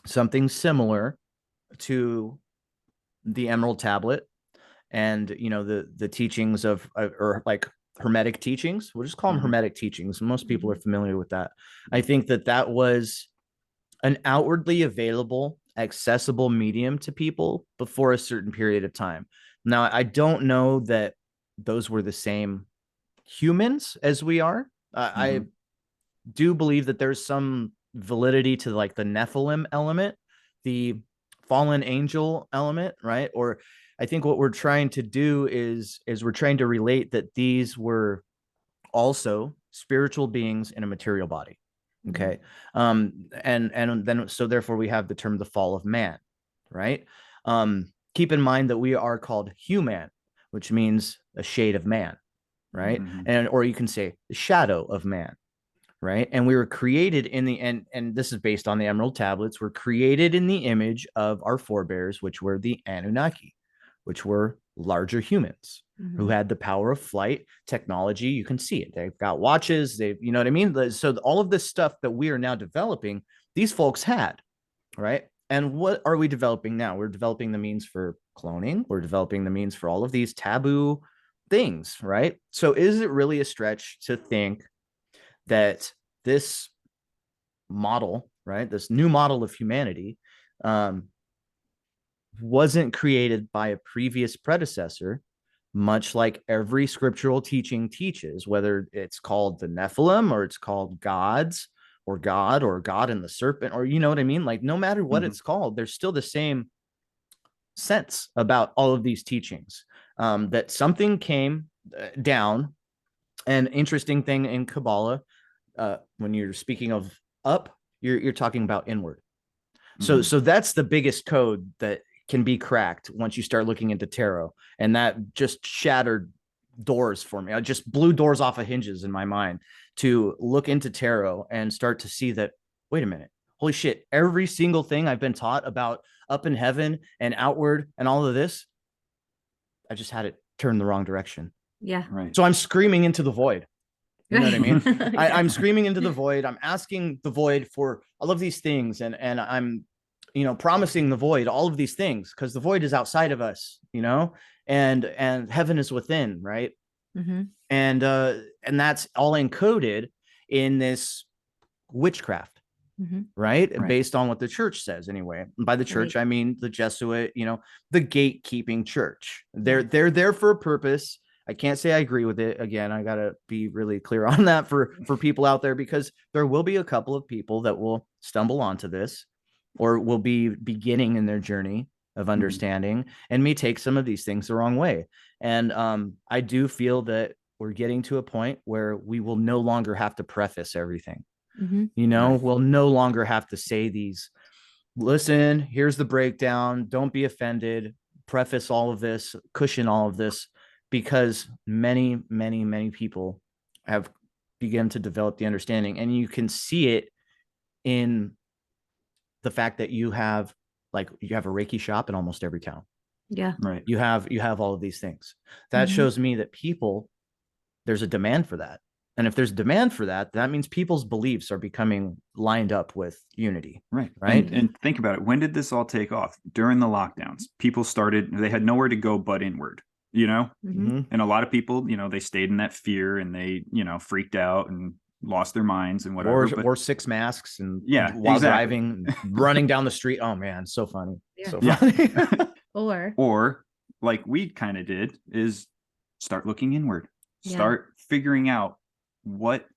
something similar to the Emerald Tablet and, the teachings of, or like Hermetic teachings. We'll just call them Hermetic teachings. Most people are familiar with that. I think that was an outwardly available, accessible medium to people before a certain period of time. Now, I don't know that those were the same humans as we are. I do believe that there's some validity to like the Nephilim element, the fallen angel element, right? Or I think what we're trying to do is we're trying to relate that these were also spiritual beings in a material body. Okay. And then so therefore we have the term the fall of man, right? Keep in mind that we are called human, which means a shade of man, right? And or you can say the shadow of man, right? And we were created in the and this is based on the Emerald Tablets. We're created in the image of our forebears, which were the Anunnaki, which were larger humans who had the power of flight, technology. You can see it. They've got watches. They've, you know what I mean? So all of this stuff that we are now developing, these folks had, right? And what are we developing now? We're developing the means for cloning. We're developing the means for all of these taboo things, right? So is it really a stretch to think that this model, right, this new model of humanity, wasn't created by a previous predecessor, much like every scriptural teaching teaches, whether it's called the Nephilim or it's called gods or God and the serpent, or you know what I mean? Like no matter what it's called, there's still the same sense about all of these teachings, that something came down. An interesting thing in Kabbalah, when you're speaking of up, you're talking about inward. So that's the biggest code that can be cracked once you start looking into tarot, and that just shattered doors for me. I just blew doors off of hinges in my mind to look into tarot and start to see that, wait a minute, holy shit, every single thing I've been taught about up in heaven and outward and all of this, I just had it turned the wrong direction. Yeah. Right. So I'm screaming into the void. You know what I mean? Yeah. I'm screaming into the void. I'm asking the void for all of these things. And I'm, you know, promising the void all of these things because the void is outside of us, you know, and heaven is within, right? And that's all encoded in this witchcraft, right? Based on what the church says anyway. And by the church, I mean the Jesuit, you know, the gatekeeping church. They're there for a purpose. I can't say I agree with it. Again, I got to be really clear on that for people out there, because there will be a couple of people that will stumble onto this or will be beginning in their journey of understanding and may take some of these things the wrong way. And I do feel that we're getting to a point where we will no longer have to preface everything. You know, we'll no longer have to say these, listen, here's the breakdown. Don't be offended. Preface all of this, cushion all of this. Because many, many, many people have begun to develop the understanding, and you can see it in the fact that you have a Reiki shop in almost every town. Yeah. Right. You have all of these things. That shows me that there's a demand for that. And if there's demand for that, that means people's beliefs are becoming lined up with unity. Right. Right. And think about it. When did this all take off? During the lockdowns. People they had nowhere to go but inward. You know, and a lot of people, you know, they stayed in that fear and they, you know, freaked out and lost their minds and whatever. Wore 6 masks and while driving, running down the street. Oh man, so funny. Yeah. So funny. Or like we kind of did is start looking inward, start figuring out what,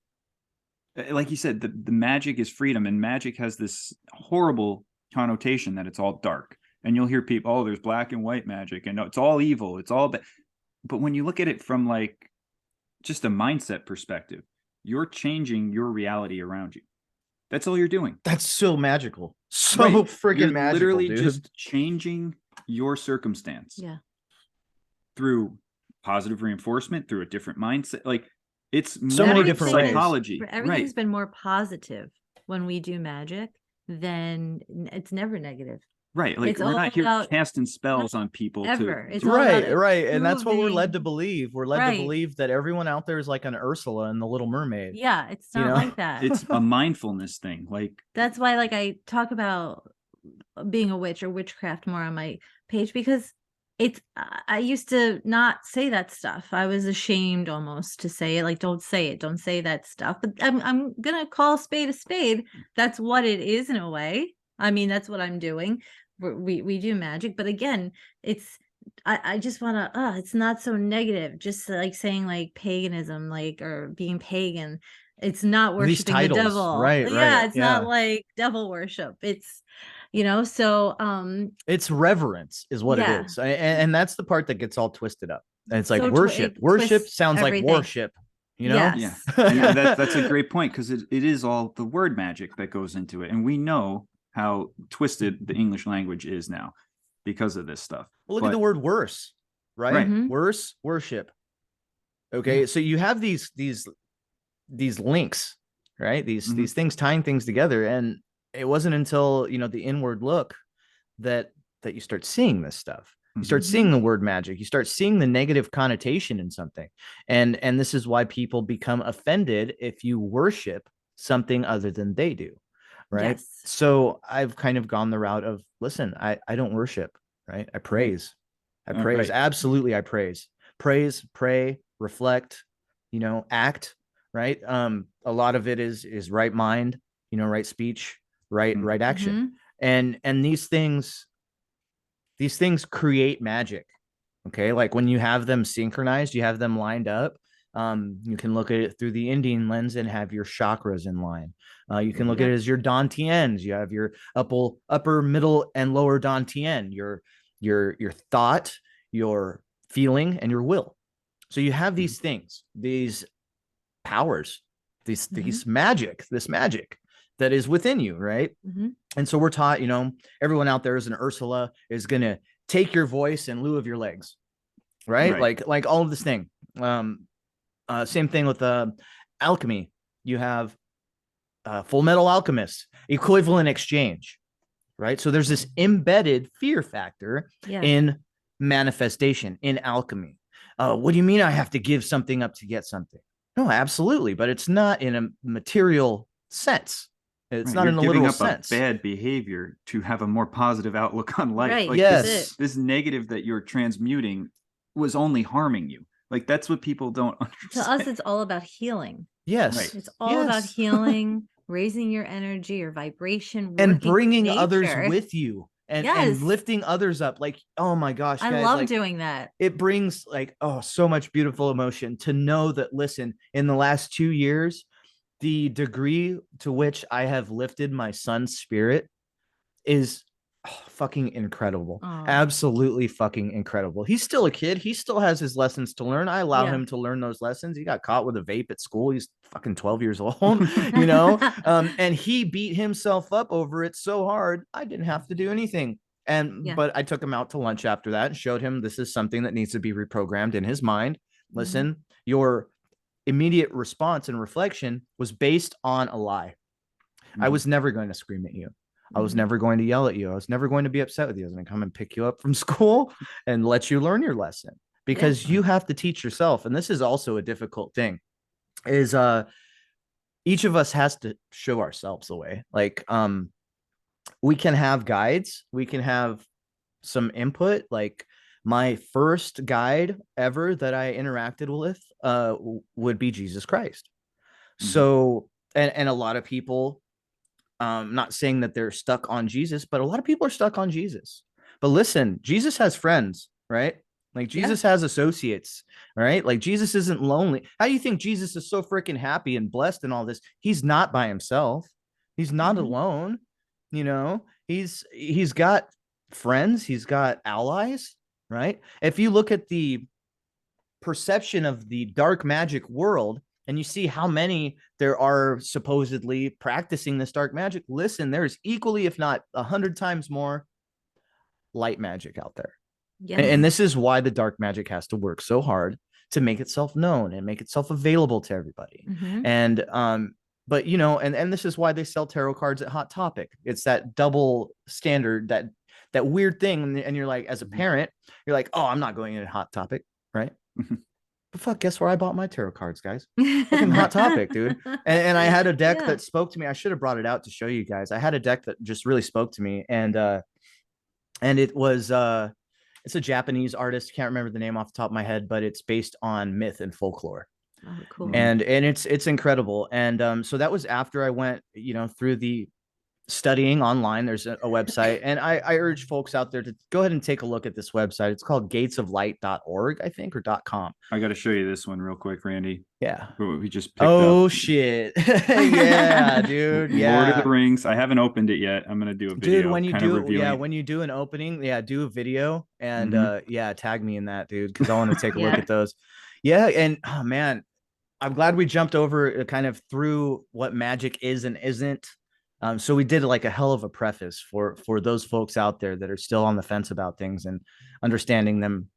like you said, the magic is freedom, and magic has this horrible connotation that it's all dark. And you'll hear people, oh, there's black and white magic, and it's all evil. It's all bad. But when you look at it from like just a mindset perspective, you're changing your reality around you. That's all you're doing. That's so magical. So freaking magical, literally dude. just changing your circumstance. Yeah. Through positive reinforcement, through a different mindset. Like it's so many different psychology. Everything's been more positive when we do magic than it's never negative. Right. Like we're not here casting spells on people. It's right. And that's what we're led to believe. We're led to believe that everyone out there is like an Ursula in The Little Mermaid. Yeah, it's not like that. It's a mindfulness thing. Like that's why like I talk about being a witch or witchcraft more on my page, because I used to not say that stuff. I was ashamed almost to say it. Like, don't say that stuff. But I'm gonna call a spade. That's what it is in a way. I mean, that's what I'm doing. We do magic, but again, I just want to it's not so negative. Just like saying like paganism, like, or being pagan, It's not These worshiping the titles, devil. right, Yeah, right, it's yeah. not like devil worship. It's, you know, so It's reverence is what it yeah. is. And that's the part that gets all twisted up. And it's like So worship. it Worship twists sounds like everything. worship, you know? Yeah. Yes. And Yeah. that's a great point, because it is all the word magic that goes into it. And we know how twisted the English language is now because of this stuff. Well, look at the word worse, right? Right. Mhm. Worse, worship. Okay. Yeah. So you have these links, right? These things tying things together. And it wasn't until, you know, the inward look that you start seeing this stuff. You start seeing the word magic. You start seeing the negative connotation in something. And this is why people become offended if you worship something other than they do. Right. Yes. So I've kind of gone the route of, listen, I don't worship, right? I praise. I praise. Right. Absolutely. I praise, pray, reflect, you know, act, right? A lot of it is right mind, you know, right speech, right action. And these things create magic. Okay. Like when you have them synchronized, you have them lined up. You can look at it through the Indian lens and have your chakras in line. You can look at it as your dantians. You have your upper, middle, and lower dantian, your thought, your feeling, and your will. So you have these things, these powers, this magic that is within you, right? And so we're taught, you know, everyone out there is an Ursula, is going to take your voice in lieu of your legs, right? Like all of this thing. Same thing with alchemy. You have Full Metal Alchemist, equivalent exchange, right? So there's this embedded fear factor in manifestation, in alchemy. What do you mean I have to give something up to get something? No, absolutely. But it's not in a material sense. It's not in a literal sense. A bad behavior to have a more positive outlook on life. Right. Like yes. This negative that you're transmuting was only harming you. Like that's what people don't understand. To us, it's all about healing. Yes. Right. It's all about healing, raising your energy, your vibration, and bringing others with you. And lifting others up. Like, oh my gosh, guys, I love like, doing that. It brings like, oh, so much beautiful emotion to know that, listen, in the last 2 years, the degree to which I have lifted my son's spirit is fucking incredible. Absolutely fucking incredible. He's still a kid. He still has his lessons to learn. I allow him to learn those lessons. He got caught with a vape at school. He's fucking 12 years old, you know, and he beat himself up over it so hard. I didn't have to do anything. But I took him out to lunch after that and showed him this is something that needs to be reprogrammed in his mind. Listen, your immediate response and reflection was based on a lie. I was never going to scream at you. I was never going to yell at you. I was never going to be upset with you. I was going to come and pick you up from school and let you learn your lesson, because you have to teach yourself. And this is also a difficult thing, is each of us has to show ourselves the way. Like we can have guides, we can have some input. Like my first guide ever that I interacted with would be Jesus Christ. So, and a lot of people, not saying that they're stuck on Jesus, but a lot of people are stuck on Jesus. But listen, Jesus has friends, right? Like Jesus has associates, right? Like Jesus isn't lonely. How do you think Jesus is so freaking happy and blessed and all this? He's not by himself. He's not alone. You know, he's got friends. He's got allies, right? If you look at the perception of the dark magic world, and you see how many there are supposedly practicing this dark magic, listen, there's equally, if not 100 times more light magic out there. And this is why the dark magic has to work so hard to make itself known and make itself available to everybody. And but you know, and this is why they sell tarot cards at Hot Topic. It's that double standard, that weird thing. And you're like, as a parent, you're like, oh, I'm not going in Hot Topic, right? But fuck, guess where I bought my tarot cards, guys? Fucking Hot Topic, dude. And I had a deck that spoke to me. I should have brought it out to show you guys. I had a deck that just really spoke to me, and it was it's a Japanese artist. Can't remember the name off the top of my head, but it's based on myth and folklore. Oh, cool. And it's incredible. And so that was after I went, you know, through the studying online. There's a website, and I urge folks out there to go ahead and take a look at this website. It's called gatesoflight.org, I think, or .com. I got to show you this one real quick, Randy. Yeah. We just picked Oh up. shit. Yeah, dude. Yeah. Lord of the Rings. I haven't opened it yet. I'm gonna do a video. Dude, when you kind of do, reviewing yeah, it. when you do an opening, yeah, do a video and Mhm. yeah, tag me in that, dude, because I want to take a look Yeah. at those. Yeah, and oh man, I'm glad we jumped over kind of through what magic is and isn't. So we did like a hell of a preface for those folks out there that are still on the fence about things and understanding them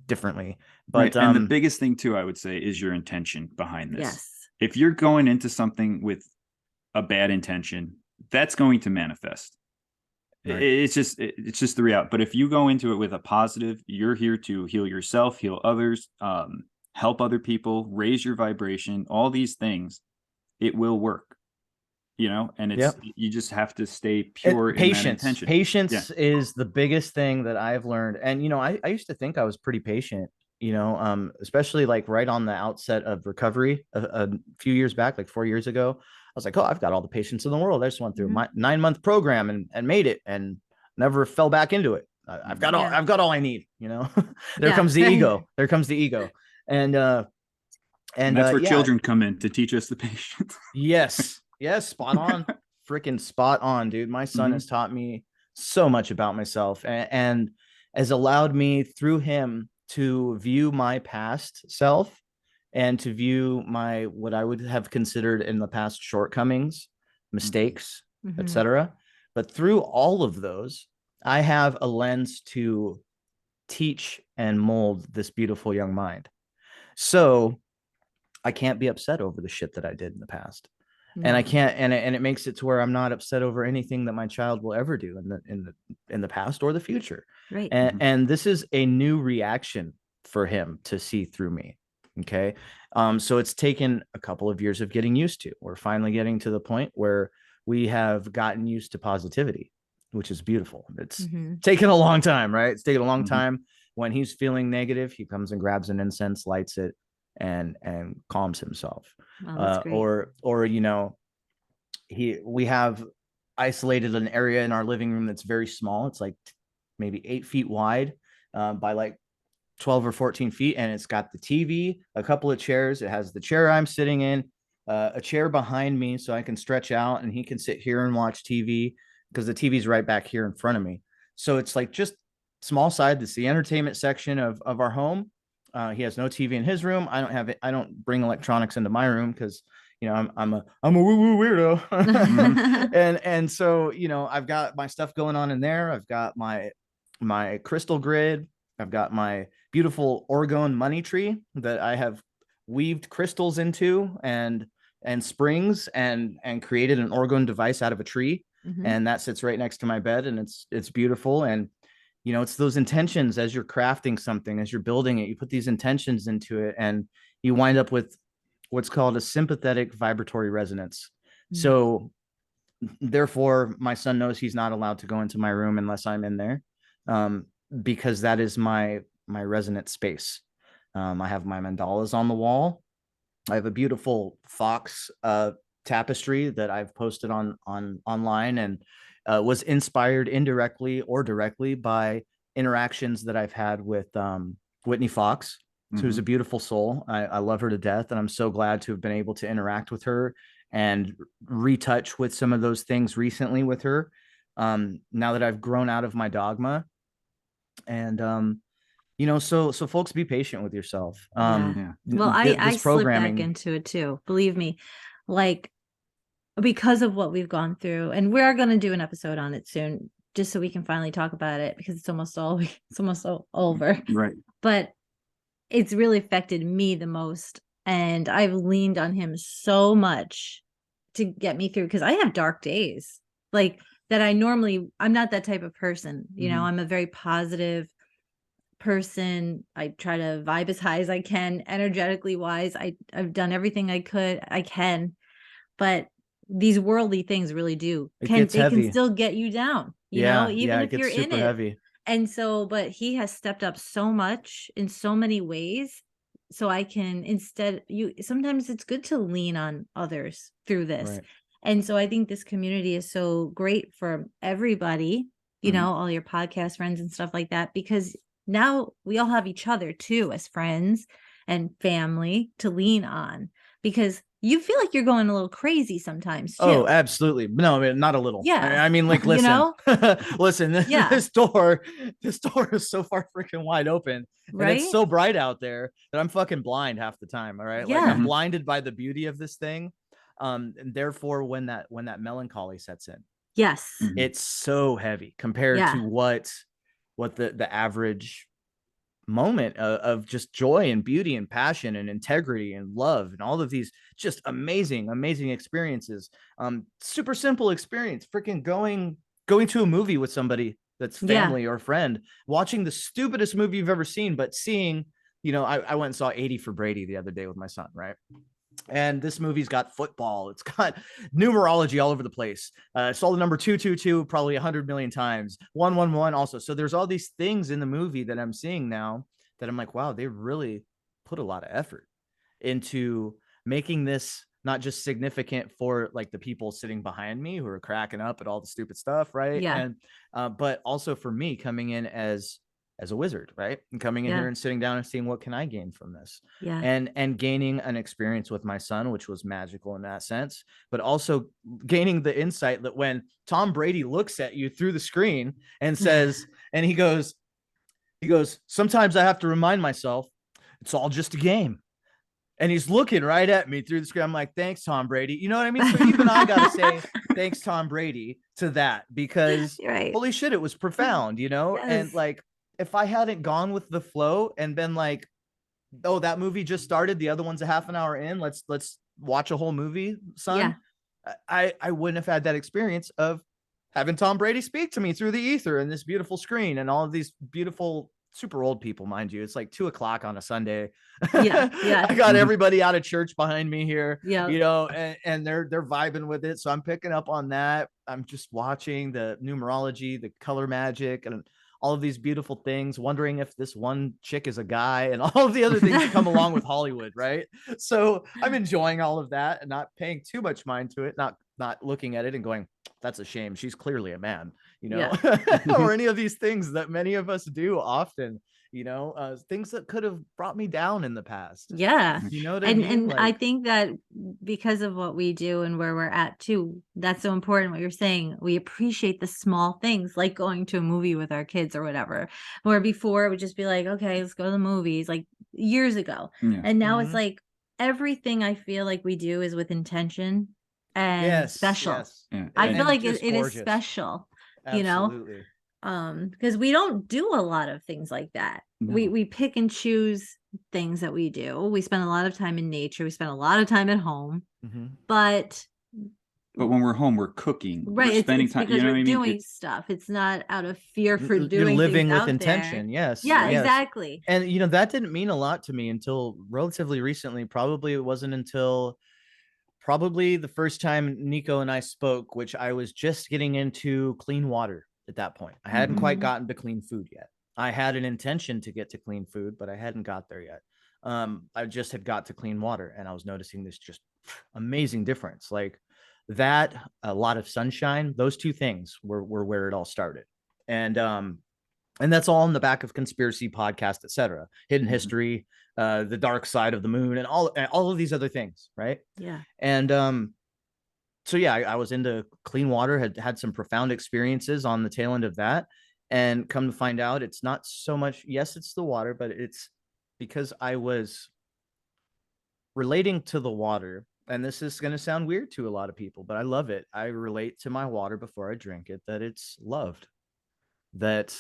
differently. Right. But And the biggest thing too, I would say, is your intention behind this. Yes. If you're going into something with a bad intention, that's going to manifest. Right. It's just the reality. But if you go into it with a positive, you're here to heal yourself, heal others, help other people, raise your vibration, all these things, it will work. You know, and it's you just have to stay pure in that intention. Patience is the biggest thing that I've learned. And you know, I used to think I was pretty patient, you know, especially like right on the outset of recovery a few years back, like 4 years ago. I was like, oh, I've got all the patience in the world. I just went through my 9-month program and made it and never fell back into it. I've got all I need, you know. There comes the ego. There comes the ego. And that's where children come in to teach us the patience. Yes, spot on. Freaking spot on, dude. My son has taught me so much about myself and has allowed me through him to view my past self and to view my what I would have considered in the past shortcomings, mistakes, etc. But through all of those, I have a lens to teach and mold this beautiful young mind. So I can't be upset over the shit that I did in the past. And I can't, and it makes it to where I'm not upset over anything that my child will ever do in the past or the future. Right. And this is a new reaction for him to see through me. Okay. So it's taken a couple of years of getting used to. We're finally getting to the point where we have gotten used to positivity, which is beautiful. It's taken a long time, right? It's taken a long time. When he's feeling negative, he comes and grabs an incense, lights it, and calms himself. Or you know, we have isolated an area in our living room that's very small. It's like maybe 8 feet wide by like 12 or 14 feet, and it's got the TV, a couple of chairs. It has the chair I'm sitting in, a chair behind me so I can stretch out and he can sit here and watch TV because the TV's right back here in front of me. So it's like just small side. That's the entertainment section of our home. He has no TV in his room. I don't have it. I don't bring electronics into my room because, you know, I'm a woo-woo weirdo. and so, you know, I've got my stuff going on in there. I've got my crystal grid. I've got my beautiful orgone money tree that I have weaved crystals into and springs and created an orgone device out of a tree. And that sits right next to my bed, and it's beautiful. And you know, it's those intentions as you're crafting something, as you're building it, you put these intentions into it and you wind up with what's called a sympathetic vibratory resonance. So therefore my son knows he's not allowed to go into my room unless I'm in there, because that is my resonant space. I have my mandalas on the wall. I have a beautiful fox tapestry that I've posted on online and was inspired indirectly or directly by interactions that I've had with Whitney Fox, who's a beautiful soul. I love her to death, and I'm so glad to have been able to interact with her and retouch with some of those things recently with her. Now that I've grown out of my dogma, and you know, so folks, be patient with yourself. Well, I slipped back into it too. Believe me, like, because of what we've gone through, and we are going to do an episode on it soon, just so we can finally talk about it, because it's almost all over. Right. But it's really affected me the most, and I've leaned on him so much to get me through, because I have dark days like that. I'm not that type of person. You know, I'm a very positive person. I try to vibe as high as I can, energetically wise. I've done everything I can, but these worldly things really can still get you down, you know, even if you're in it. Heavy. And so, but he has stepped up so much in so many ways. So I can sometimes it's good to lean on others through this. Right. And so I think this community is so great for everybody, you know, all your podcast friends and stuff like that, because now we all have each other too as friends and family to lean on, because you feel like you're going a little crazy sometimes too. Oh, absolutely. No, I mean, not a little. Yeah. I mean, like, You listen, know? listen, Yeah. this door is so far freaking wide open, and Right? it's so bright out there that I'm fucking blind half the time. All right. Like, Yeah. I'm blinded by the beauty of this thing. And therefore, when that melancholy sets in, Yes. it's so heavy compared Yeah. to what the average moment of just joy and beauty and passion and integrity and love and all of these just amazing experiences. Super simple experience, freaking going to a movie with somebody that's family or friend, watching the stupidest movie you've ever seen, but seeing, you know, I went and saw 80 for Brady the other day with my son, right? And this movie's got football. It's got numerology all over the place. Saw the number 222 probably 100 million times. 111 also. So there's all these things in the movie that I'm seeing now that I'm like, wow, they really put a lot of effort into making this not just significant for like the people sitting behind me who are cracking up at all the stupid stuff, right? Yeah. And but also for me coming in as a wizard, right? And coming in here and sitting down and seeing what can I gain from this. Yeah. And gaining an experience with my son, which was magical in that sense, but also gaining the insight that when Tom Brady looks at you through the screen and says, and he goes, sometimes I have to remind myself it's all just a game. And he's looking right at me through the screen. I'm like, thanks, Tom Brady. You know what I mean? So even I got to say thanks, Tom Brady, to that, because holy shit, it was profound, you know? And like, if I hadn't gone with the flow and been like, oh, that movie just started, the other one's a half an hour in, let's watch a whole movie, son. I wouldn't have had that experience of having Tom Brady speak to me through the ether and this beautiful screen and all of these beautiful, super old people, mind you. It's like 2:00 on a Sunday. I got everybody out of church behind me here, you know, and they're vibing with it. So I'm picking up on that. I'm just watching the numerology, the color magic, and all of these beautiful things, wondering if this one chick is a guy and all of the other things that come along with Hollywood, right? So I'm enjoying all of that and not paying too much mind to it, not looking at it and going, that's a shame, she's clearly a man, you know, or any of these things that many of us do often, you know, things that could have brought me down in the past. You know what I mean? And I think that because of what we do and where we're at too, that's so important what you're saying. We appreciate the small things, like going to a movie with our kids or whatever, where before it would just be like, okay, let's go to the movies, like years ago. And now it's like everything I feel like we do is with intention and special. I feel like it is special. Absolutely. You know, because we don't do a lot of things like that. We pick and choose things that we do. We spend a lot of time in nature. We spend a lot of time at home, but when we're home, we're cooking, right? We're spending it's time. Because you know we're what I mean? doing stuff. It's not out of fear for You're doing living things with out intention. there. Yes. Exactly. And you know, that didn't mean a lot to me until relatively recently. Probably it wasn't until probably the first time Niko and I spoke, which I was just getting into clean water at that point. I hadn't quite gotten to clean food yet. I had an intention to get to clean food, but I hadn't got there yet. I just had got to clean water, and I was noticing this just amazing difference. Like that, a lot of sunshine, those two things were where it all started. And that's all in the back of Conspiracy Podcast, etc. Hidden History, The Dark Side of the Moon, and all of these other things, right? And so yeah, I was into clean water, had some profound experiences on the tail end of that, and come to find out, it's not so much. Yes, it's the water, but it's because I was relating to the water. And this is going to sound weird to a lot of people, but I love it. I relate to my water before I drink it, that it's loved, that,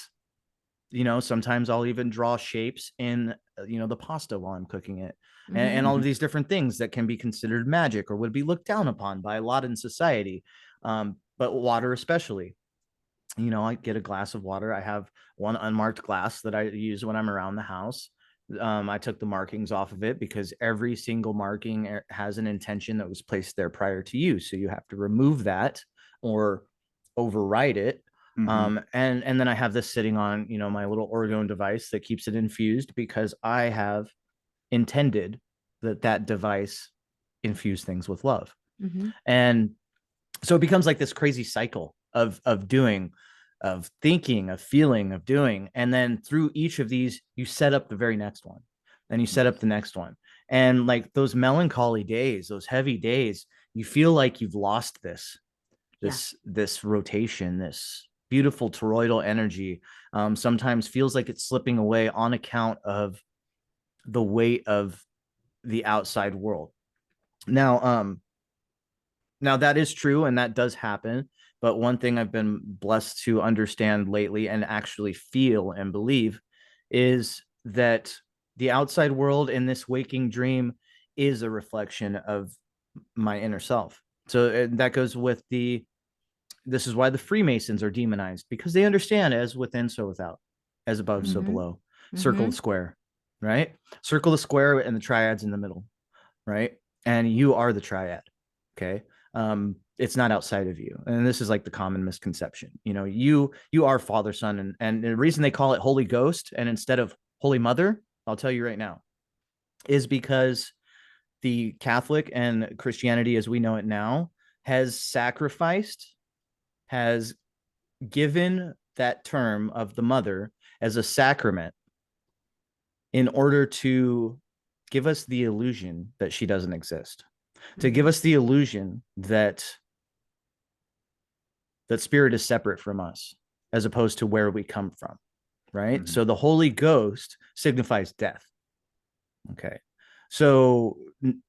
you know, sometimes I'll even draw shapes in, you know, the pasta while I'm cooking it, and all of these different things that can be considered magic or would be looked down upon by a lot in society. But water, especially, you know, I get a glass of water. I have one unmarked glass that I use when I'm around the house. I took the markings off of it because every single marking has an intention that was placed there prior to use. So you have to remove that or override it. And then I have this sitting on, you know, my little orgone device that keeps it infused because I have intended that device infuse things with love. And So it becomes like this crazy cycle of doing, of thinking, of feeling, of doing. And then through each of these, you set up the very next one. Then you set up the next one. And like those melancholy days, those heavy days, you feel like you've lost this rotation, this beautiful toroidal energy. Sometimes feels like it's slipping away on account of the weight of the outside world. Now that is true, and that does happen. But one thing I've been blessed to understand lately and actually feel and believe is that the outside world in this waking dream is a reflection of my inner self. So that goes with this is why the Freemasons are demonized, because they understand as within, so without, as above, so below. Circle the square, right? Circle the square and the triad's in the middle, right? And you are the triad, okay? It's not outside of you. And this is like the common misconception. You are Father, Son, and the reason they call it Holy Ghost and instead of Holy Mother, I'll tell you right now, is because the Catholic and Christianity as we know it now has sacrificed, has given that term of the mother as a sacrament in order to give us the illusion that she doesn't exist, to give us the illusion that spirit is separate from us as opposed to where we come from, right? So the Holy Ghost signifies death. Okay. So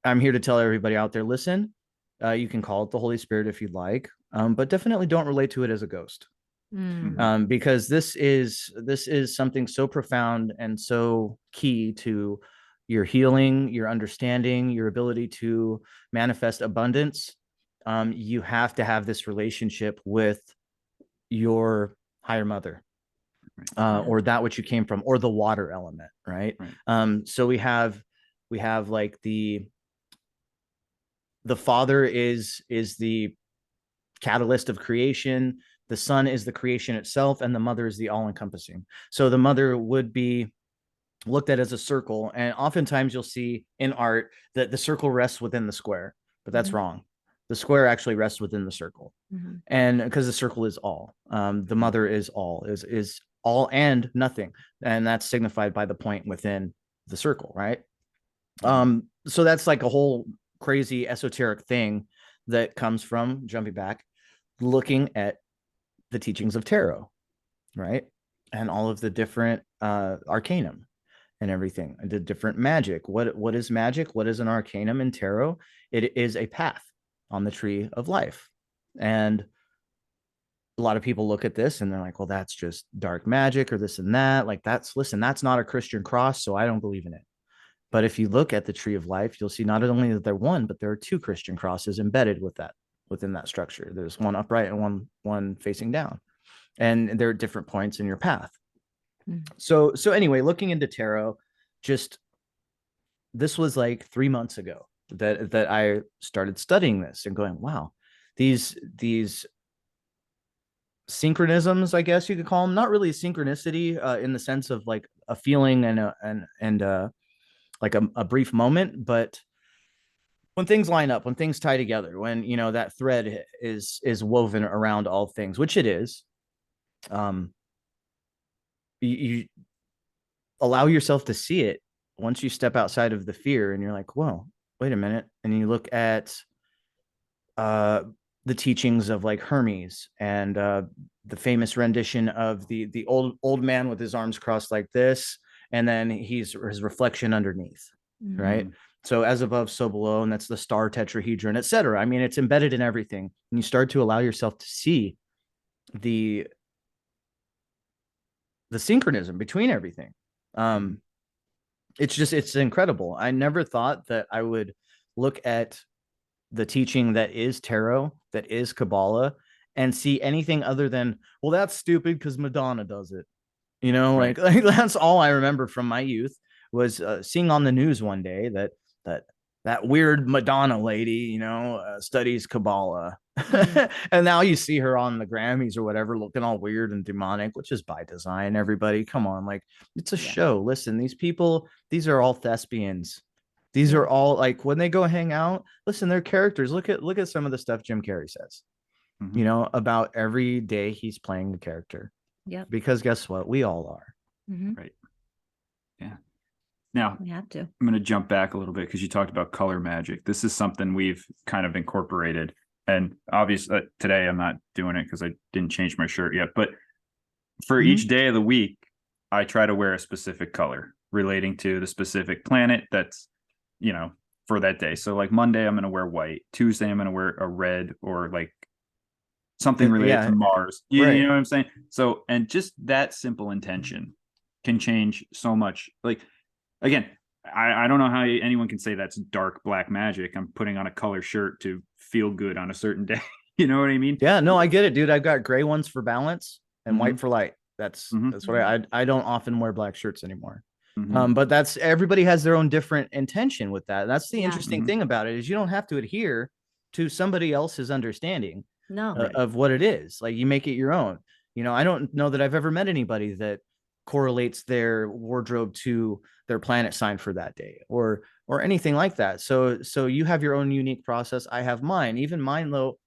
I'm here to tell everybody out there, listen, you can call it the Holy Spirit if you'd like, but definitely don't relate to it as a ghost. Because this is something so profound and so key to your healing, your understanding, your ability to manifest abundance. You have to have this relationship with your higher mother, or that which you came from, or the water element, right? So we have like the father is the catalyst of creation, the son is the creation itself, and the mother is the all-encompassing. So the mother would be looked at as a circle, and oftentimes you'll see in art that the circle rests within the square, but that's wrong. The square actually rests within the circle, and because the circle is all, the mother is all, is all and nothing, and that's signified by the point within the circle, right? So that's like a whole crazy esoteric thing that comes from, jumping back, looking at the teachings of tarot, right? And all of the different arcanum and everything, the different magic. What is magic? What is an arcanum in tarot? It is a path on the tree of life. And a lot of people look at this and they're like, well, that's just dark magic or this and that. Like, that's not a Christian cross, so I don't believe in it. But if you look at the tree of life, you'll see not only that there one, but there are two Christian crosses embedded within that structure. There's one upright and one facing down, and there are different points in your path. So anyway, looking into tarot, this was like 3 months ago that I started studying this and going, wow, these synchronisms, I guess you could call them, not really synchronicity in the sense of like a feeling and like a brief moment, but when things line up, when things tie together, when that thread is woven around all things, which it is, you allow yourself to see it once you step outside of the fear, and you're like, whoa, wait a minute. And you look at the teachings of like Hermes and the famous rendition of the old man with his arms crossed like this, and then his reflection underneath, right? So as above, so below, and that's the star tetrahedron, etc. I mean, it's embedded in everything, and you start to allow yourself to see the synchronism between everything. It's incredible. I never thought that I would look at the teaching that is tarot, that is Kabbalah, and see anything other than, well, that's stupid because Madonna does it. Right. like that's all I remember from my youth was seeing on the news one day that weird Madonna lady, studies Kabbalah. And now you see her on the Grammys or whatever, looking all weird and demonic, which is by design. Everybody, come on, like, it's a show. Listen, these people, these are all thespians. These are all, like, when they go hang out, listen, they're characters. Look at some of the stuff Jim Carrey says. you know, about every day he's playing the character. Yep. Because guess what? We all are. Right. Yeah. Now, We have to. I'm going to jump back a little bit because you talked about color magic. This is something we've kind of incorporated. And obviously, today I'm not doing it because I didn't change my shirt yet. But for each day of the week, I try to wear a specific color relating to the specific planet that's, you know, for that day. So like Monday, I'm going to wear white. Tuesday, I'm going to wear a red or like something related to Mars. You know what I'm saying? So, and just that simple intention can change so much. Like, again, I don't know how anyone can say that's dark black magic. I'm putting on a color shirt to feel good on a certain day. You know what I mean? Yeah, no, I get it, dude. I've got gray ones for balance and white for light. That's what I don't often wear black shirts anymore. But that's, everybody has their own different intention with that. That's the interesting thing about it, is you don't have to adhere to somebody else's understanding of what it is. Like, you make it your own. You know, I don't know that I've ever met anybody that correlates their wardrobe to their planet sign for that day or anything like that. So you have your own unique process. I have mine. Even mine, though,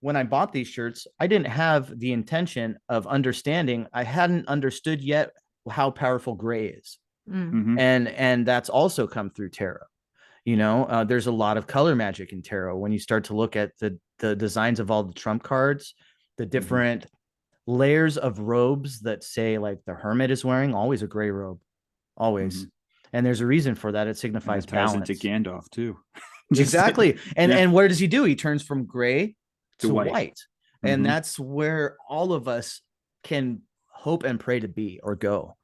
when I bought these shirts, I didn't have the intention of understanding. I hadn't understood yet how powerful gray is. And that's also come through tarot. You know, there's a lot of color magic in tarot. When you start to look at the designs of all the trump cards, the different layers of robes that say, like, the hermit is wearing always a gray robe, always. And there's a reason for that. It signifies balance. Into Gandalf too. Exactly. And what does he do? He turns from gray to white. And that's where all of us can hope and pray to be or go.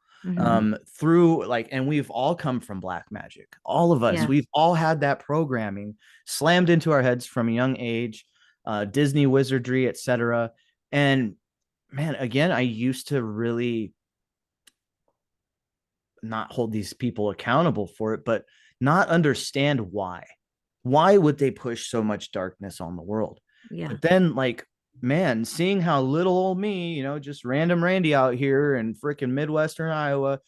Through, like, and we've all come from black magic. All of us, we've all had that programming slammed into our heads from a young age, Disney wizardry, etc. And man, again, I used to really not hold these people accountable for it, but not understand why would they push so much darkness on the world. But then, like, man, seeing how little old me, you know, just random Randy out here in freaking Midwestern Iowa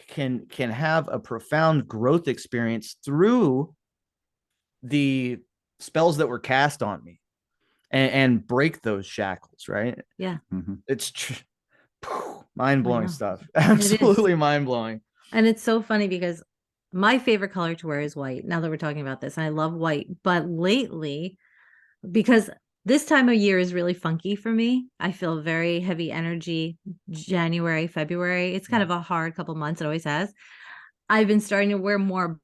can have a profound growth experience through the spells that were cast on me and break those shackles. Right. It's mind-blowing stuff. Absolutely mind-blowing. And it's so funny because my favorite color to wear is white, now that we're talking about this. And I love white. But lately, because this time of year is really funky for me, I feel very heavy energy. January, February, it's kind of a hard couple months. It always has. I've been starting to wear more.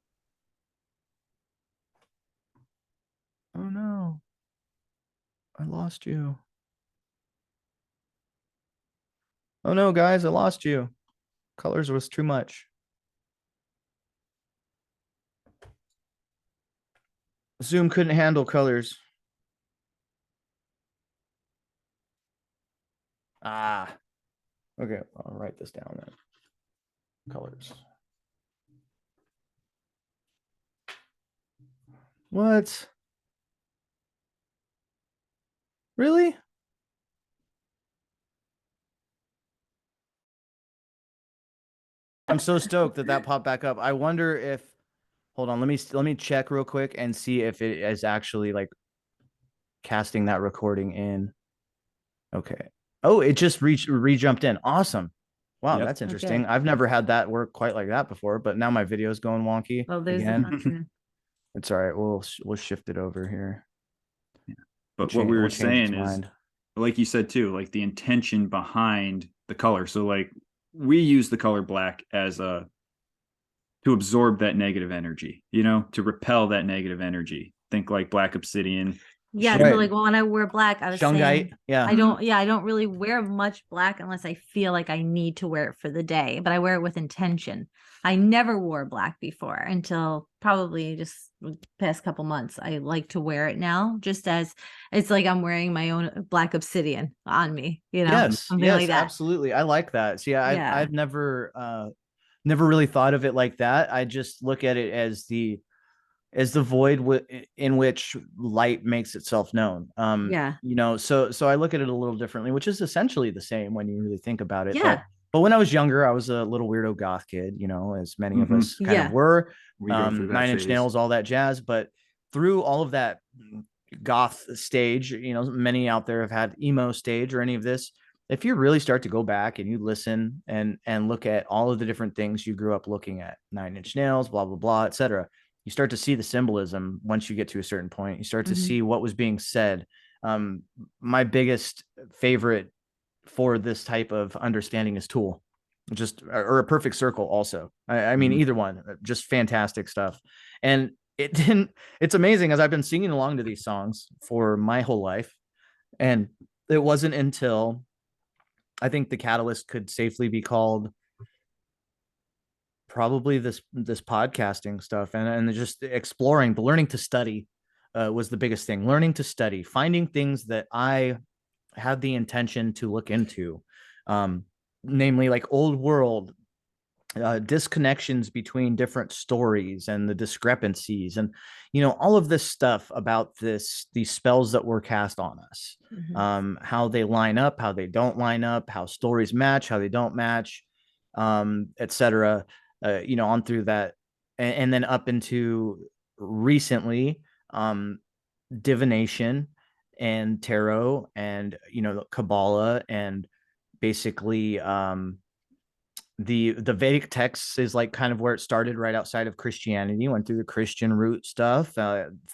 Oh no, I lost you. Oh no, guys, I lost you. Colors was too much. Zoom couldn't handle colors. Okay, I'll write this down then. Colors. What? Really? I'm so stoked that popped back up. I wonder if, hold on, let me check real quick and see if it is actually like casting that recording in. Okay. Oh, it just re-jumped in. Awesome. Wow, that's interesting. I've never had that work quite like that before, but now my video is going wonky. Oh, there's again. It's all right. We'll shift it over here. But what we were saying is, like you said too, like the intention behind the color. So like we use the color black as to absorb that negative energy, you know, to repel that negative energy. Think like black obsidian. Yeah, so like when I wear black, I was saying, I don't really wear much black unless I feel like I need to wear it for the day, but I wear it with intention. I never wore black before until probably just the past couple months. I like to wear it now, just as it's like I'm wearing my own black obsidian on me, you know? Something like that. Absolutely. I like that. So I've never really thought of it like that. I just look at it as the void in which light makes itself known. You know, so I look at it a little differently, which is essentially the same when you really think about it. But when I was younger, I was a little weirdo goth kid, you know, as many of us kind of were. 9 Inch Nails, all that jazz. But through all of that goth stage, you know, many out there have had emo stage or any of this. If you really start to go back and you listen and look at all of the different things you grew up looking at, Nine Inch Nails, blah, blah, blah, etc., you start to see the symbolism once you get to a certain point. You start to see what was being said. My biggest favorite for this type of understanding is Tool, just, or A Perfect Circle also. I mean, either one, just fantastic stuff. And it's amazing, as I've been singing along to these songs for my whole life. And it wasn't until I think the catalyst could safely be called probably this podcasting stuff, and just exploring, but learning to study was the biggest thing. Learning to study, finding things that I had the intention to look into, namely like old world, disconnections between different stories and the discrepancies, and all of this stuff about these spells that were cast on us, how they line up, how they don't line up, how stories match, how they don't match, etc. On through that, and then up into recently, divination and tarot and Kabbalah, and basically the Vedic texts is like kind of where it started, right outside of Christianity. Went through the Christian root stuff,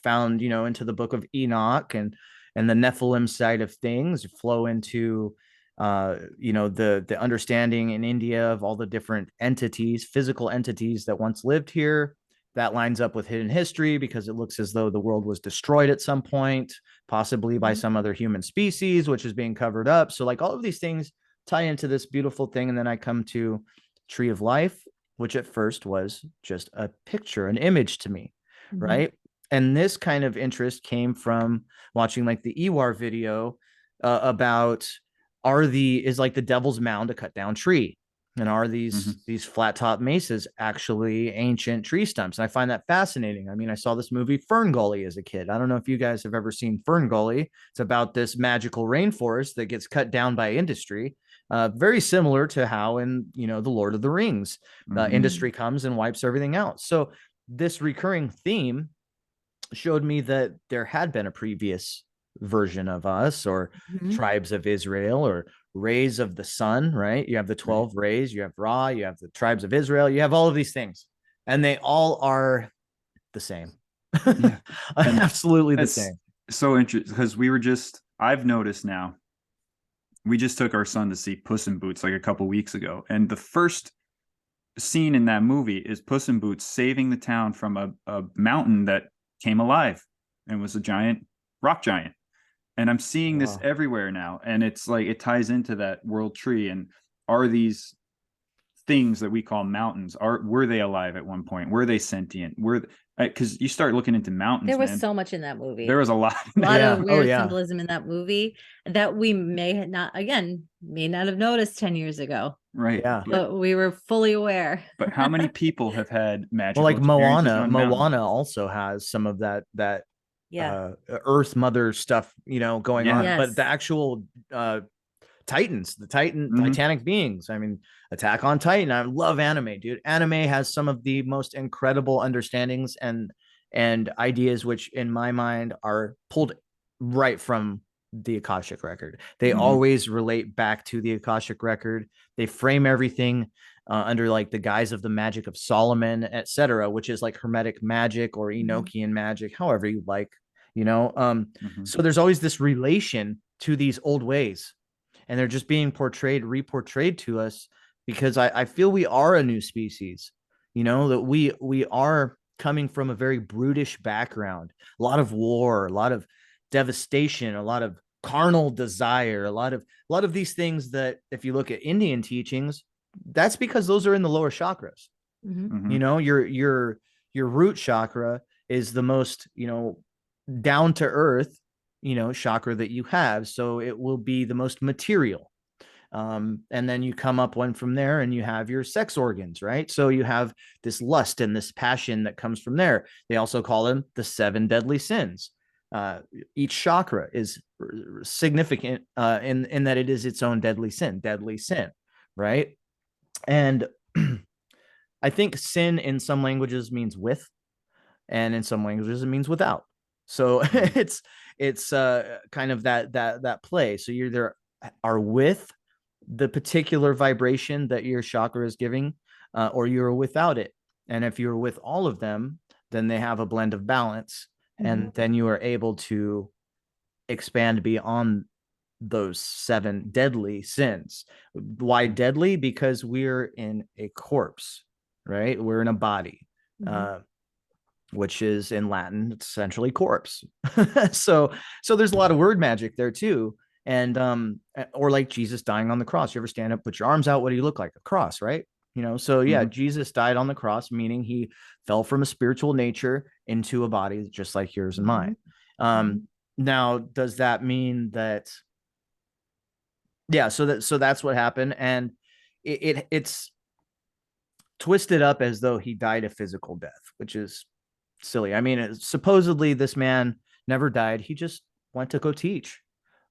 found into the book of Enoch and the Nephilim side of things, flow into the understanding in India of all the different entities, physical entities that once lived here. That lines up with hidden history because it looks as though the world was destroyed at some point, possibly by some other human species, which is being covered up. So like all of these things tie into this beautiful thing. And then I come to Tree of Life, which at first was just a picture, an image to me, right? And this kind of interest came from watching like the Ewar video about is like the Devil's Mound a cut down tree, and are these flat top mesas actually ancient tree stumps? And I find that fascinating. I mean, I saw this movie Fern Gully as a kid. I don't know if you guys have ever seen Fern Gully. It's about this magical rainforest that gets cut down by industry. Very similar to how in the Lord of the Rings, industry comes and wipes everything out. So this recurring theme showed me that there had been a previous version of us, or tribes of Israel, or rays of the sun, right? You have the 12 rays, you have Ra, you have the tribes of Israel, you have all of these things, and they all are the same. Absolutely the same. So interesting, because I've noticed now, we just took our son to see Puss in Boots like a couple weeks ago, and the first scene in that movie is Puss in Boots saving the town from a mountain that came alive and was a giant rock giant. And I'm seeing this everywhere now, and it's like it ties into that world tree. And are these things that we call mountains, were they alive at one point? Were they sentient? Because you start looking into mountains, there was so much in that movie. There was a lot of weird symbolism in that movie that we may not have noticed 10 years ago, right? But we were fully aware. But how many people have had magical like Moana also has some of that Earth Mother stuff going on. But the actual Titans, Titanic beings, I mean, Attack on Titan. I love anime, dude. Anime has some of the most incredible understandings and ideas, which in my mind are pulled right from the Akashic record. They always relate back to the Akashic record. They frame everything under like the guise of the magic of Solomon, etc., which is like Hermetic magic or Enochian magic, however you like, So there's always this relation to these old ways, and they're just being reportrayed to us, because I feel we are a new species, that we are coming from a very brutish background, a lot of war, a lot of devastation, a lot of carnal desire, a lot of these things that if you look at Indian teachings, that's because those are in the lower chakras. Your root chakra is the most down to earth chakra that you have, so it will be the most material, and then you come up one from there and you have your sex organs, right? So you have this lust and this passion that comes from there. They also call them the 7 deadly sins. Each chakra is significant in that it is its own deadly sin, right? And I think sin in some languages means with, and in some languages it means without. So it's kind of that play. So you either are with the particular vibration that your chakra is giving, or you're without it. And if you're with all of them, then they have a blend of balance, and then you are able to expand beyond those 7 deadly sins. Why deadly? Because we're in a corpse, right? We're in a body, which is in Latin essentially corpse. so there's a lot of word magic there too. And or like Jesus dying on the cross. You ever stand up, put your arms out? What do you look like? A cross, right? You know, so yeah, Jesus died on the cross, meaning he fell from a spiritual nature into a body just like yours and mine. Now, does that mean that? Yeah, so that's what happened, and it's twisted up as though he died a physical death, which is silly. I mean, supposedly this man never died; he just went to go teach.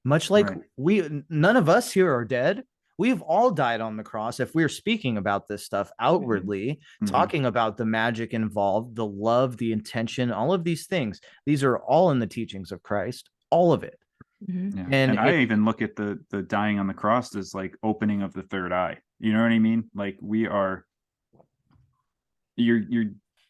Much like none of us here are dead. We've all died on the cross. If we're speaking about this stuff outwardly, talking about the magic involved, the love, the intention, all of these things, these are all in the teachings of Christ, all of it. Yeah. And I even look at the dying on the cross as like opening of the third eye. You know what I mean? Like you're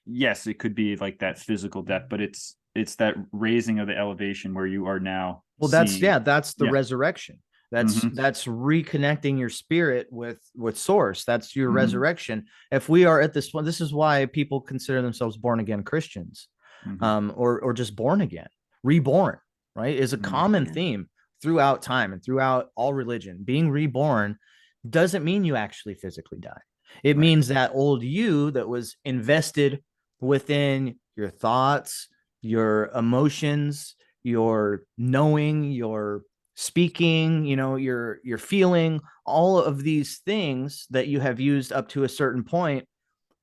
yes, it could be like that physical death, but it's that raising of the elevation where you are now. Well, that's the resurrection. That's reconnecting your spirit with source. That's your resurrection. If we are at this point, this is why people consider themselves born again Christians, or just born again, reborn, right? Is a common theme throughout time and throughout all religion. Being reborn doesn't mean you actually physically die. It means that old you that was invested within your thoughts, your emotions, your knowing, your speaking, you know, your feeling, all of these things that you have used up to a certain point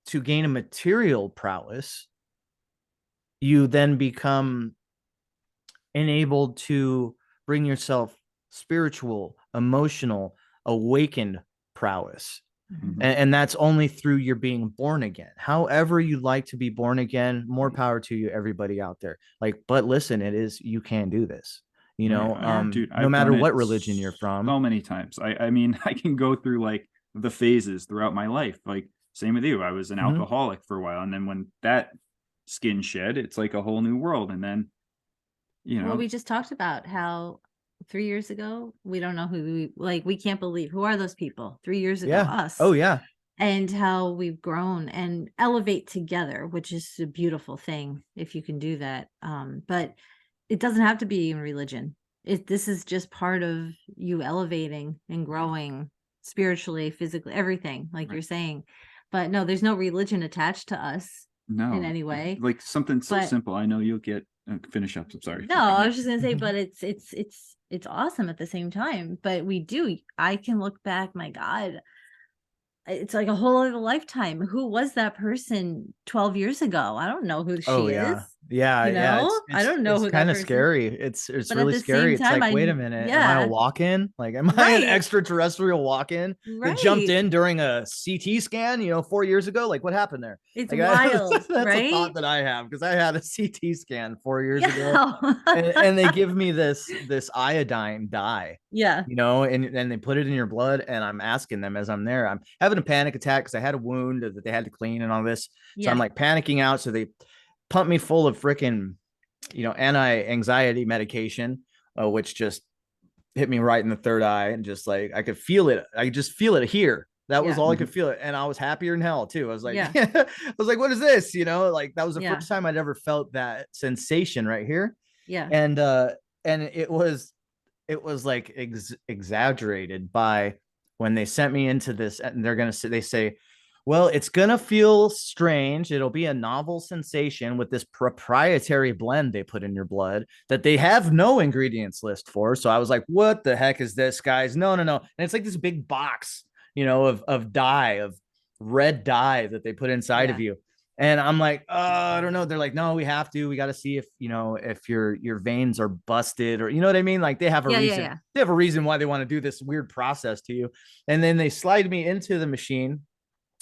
to gain a material prowess, you then become enabled to bring yourself spiritual, emotional, awakened prowess. And that's only through your being born again. However you like to be born again, more power to you, everybody out there. Like, but listen, you can do this. You know, dude, no matter what religion you're from. So many times. I mean, I can go through like the phases throughout my life. Like same with you. I was an alcoholic for a while. And then when that skin shed, it's like a whole new world. And then, you know. Well, we just talked about how 3 years ago, we don't know who we can't believe who are those people 3 years ago, us. Oh, yeah. And how we've grown and elevate together, which is a beautiful thing if you can do that. But it doesn't have to be in religion. This is just part of you elevating and growing spiritually, physically, everything, like you're saying. But no, there's no religion attached to us in any way. Like something so simple. I know you'll get finish up. I'm sorry. No, I was just gonna say, but it's awesome at the same time. But I can look back, my God, it's like a whole other lifetime. Who was that person 12 years ago? I don't know who she is. Yeah, you know? I don't know who. It's kind of scary. It's really scary. It's like, wait a minute, am I a walk-in? Like, am I an extraterrestrial walk-in that jumped in during a CT scan? 4 years ago? Like, what happened there? It's like, wild. That's right? a thought that I have because I had a CT scan 4 years ago, and they give me this iodine dye. Yeah. And they put it in your blood, and I'm asking them as I'm there. I'm having a panic attack because I had a wound that they had to clean and all this. So I'm like panicking out. So they pump me full of freaking, anti-anxiety medication, which just hit me right in the third eye, and just like I could feel it. I just feel it here. That was all I could feel it, and I was happier than hell too. I was like, I was like, what is this? Like that was the first time I'd ever felt that sensation right here. Yeah, and it was like exaggerated by when they sent me into this, and they say, well, it's going to feel strange. It'll be a novel sensation with this proprietary blend they put in your blood that they have no ingredients list for. So I was like, what the heck is this, guys? No. And it's like this big box, of dye, of red dye that they put inside of you. And I'm like, I don't know. They're like, no, we got to see if, if your veins are busted, or, you know what I mean? Like they have a reason. Yeah. They have a reason why they want to do this weird process to you. And then they slide me into the machine,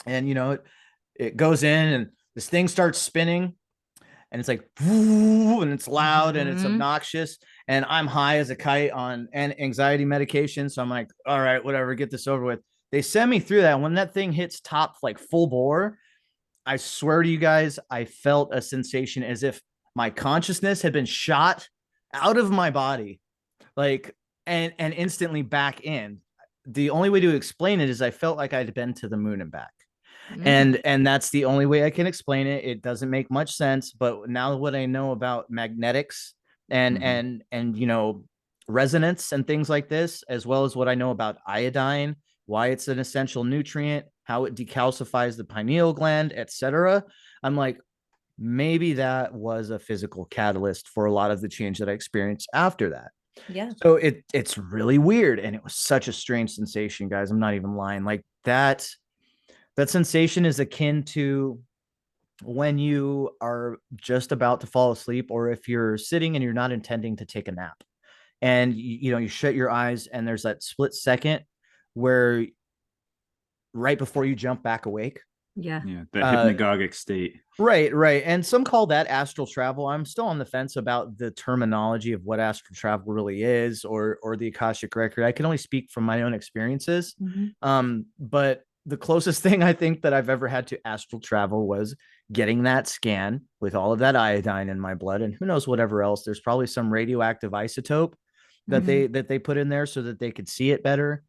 and, it goes in, and this thing starts spinning, and it's like, and it's loud and it's obnoxious. and I'm high as a kite on an anxiety medication. So I'm like, all right, whatever, get this over with. They send me through that. When that thing hits top, like full bore, I swear to you guys, I felt a sensation as if my consciousness had been shot out of my body, like, and instantly back in. The only way to explain it is I felt like I'd been to the moon and back. And that's the only way I can explain it. It doesn't make much sense, but now what I know about magnetics and you know, resonance and things like this, as well as what I know about iodine, why it's an essential nutrient, how it decalcifies the pineal gland, etc. I'm like, maybe that was a physical catalyst for a lot of the change that I experienced after that. Yeah. So it's really weird, and it was such a strange sensation, guys. I'm not even lying. Like that sensation is akin to when you are just about to fall asleep, or if you're sitting and you're not intending to take a nap, and you know, you shut your eyes and there's that split second where right before you jump back awake. Yeah, that hypnagogic state. Right. And some call that astral travel. I'm still on the fence about the terminology of what astral travel really is, or the Akashic record. I can only speak from my own experiences. But the closest thing I think that I've ever had to astral travel was getting that scan with all of that iodine in my blood, and who knows whatever else. There's probably some radioactive isotope that they put in there so that they could see it better.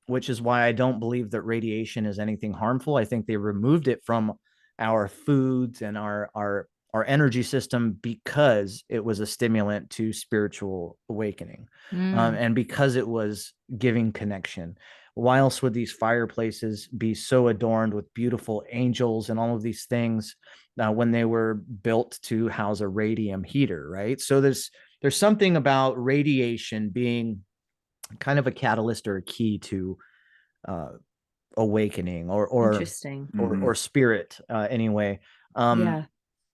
Which is why I don't believe that radiation is anything harmful. I think they removed it from our foods and our energy system because it was a stimulant to spiritual awakening, and because it was giving connection. Why else would these fireplaces be so adorned with beautiful angels and all of these things when they were built to house a radium heater, right? So there's something about radiation being kind of a catalyst or a key to awakening or interesting or spirit anyway. And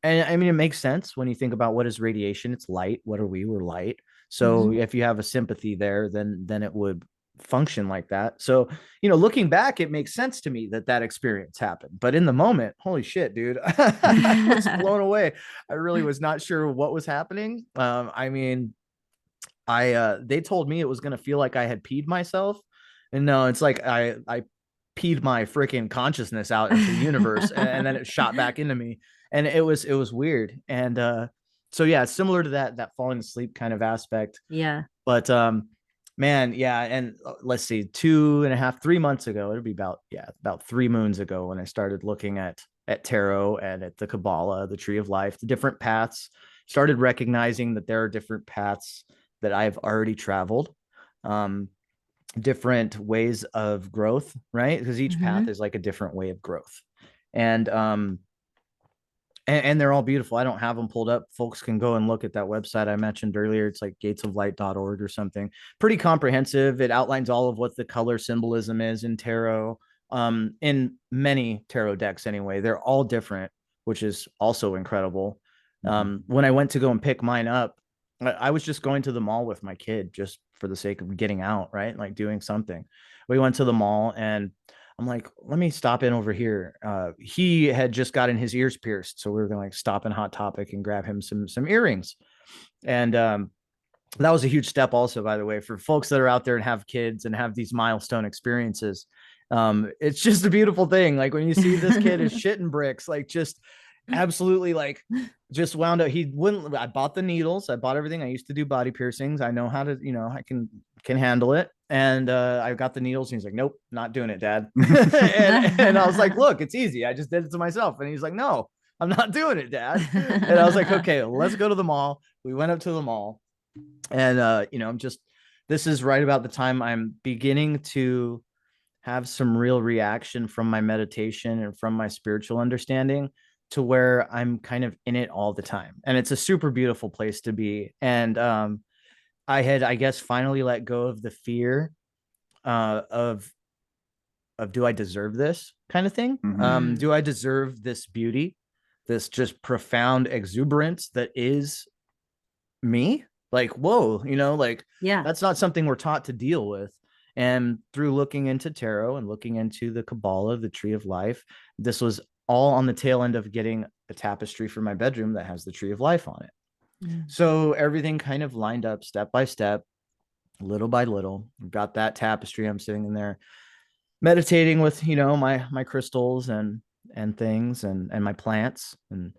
I mean, it makes sense when you think about what is radiation. It's light. What are we? We're light. So if you have a sympathy there, then it would function like that. So, you know, looking back, it makes sense to me that experience happened. But in the moment, holy shit, dude, I was blown away. I really was not sure what was happening. I mean, they told me it was going to feel like I had peed myself, and no, it's like I peed my freaking consciousness out into the universe, and then it shot back into me, and it was weird. And so yeah, it's similar to that falling asleep kind of aspect. But man, yeah. And let's see, 2.5, 3 months ago, it'd be about 3 moons ago, when I started looking at tarot and at the Kabbalah, the tree of life, the different paths, started recognizing that there are different paths that I've already traveled, different ways of growth, right? Because each path is like a different way of growth. And they're all beautiful. I don't have them pulled up. Folks can go and look at that website I mentioned earlier. It's like gatesoflight.org or something. Pretty comprehensive. It outlines all of what the color symbolism is in tarot, in many tarot decks anyway. They're all different, which is also incredible. When I went to go and pick mine up, I was just going to the mall with my kid just for the sake of getting out, right? Like doing something. We went to the mall, and I'm like, let me stop in over here. He had just gotten his ears pierced, so we were gonna like stop in Hot Topic and grab him some earrings. And that was a huge step also, by the way, for folks that are out there and have kids and have these milestone experiences. It's just a beautiful thing. Like when you see this kid is shitting bricks, like just absolutely, like just wound up. He wouldn't. I bought the needles. I bought everything. I used to do body piercings. I know how to, you know, I can handle it. And I got the needles, and he's like, nope, not doing it, Dad. and I was like, look, it's easy. I just did it to myself. And he's like, no, I'm not doing it, Dad. And I was like, okay, let's go to the mall. We went up to the mall, and you know, this is right about the time I'm beginning to have some real reaction from my meditation and from my spiritual understanding, to where I'm kind of in it all the time. And it's a super beautiful place to be. And I had, I guess, finally let go of the fear of do I deserve this kind of thing? Do I deserve this beauty, this just profound exuberance that is me? Like, whoa, you know, like, that's not something we're taught to deal with. And through looking into tarot and looking into the Kabbalah, the tree of life, this was all on the tail end of getting a tapestry for my bedroom that has the tree of life on it. So everything kind of lined up step by step, little by little. Got that tapestry. I'm sitting in there meditating with, my crystals and things and my plants. And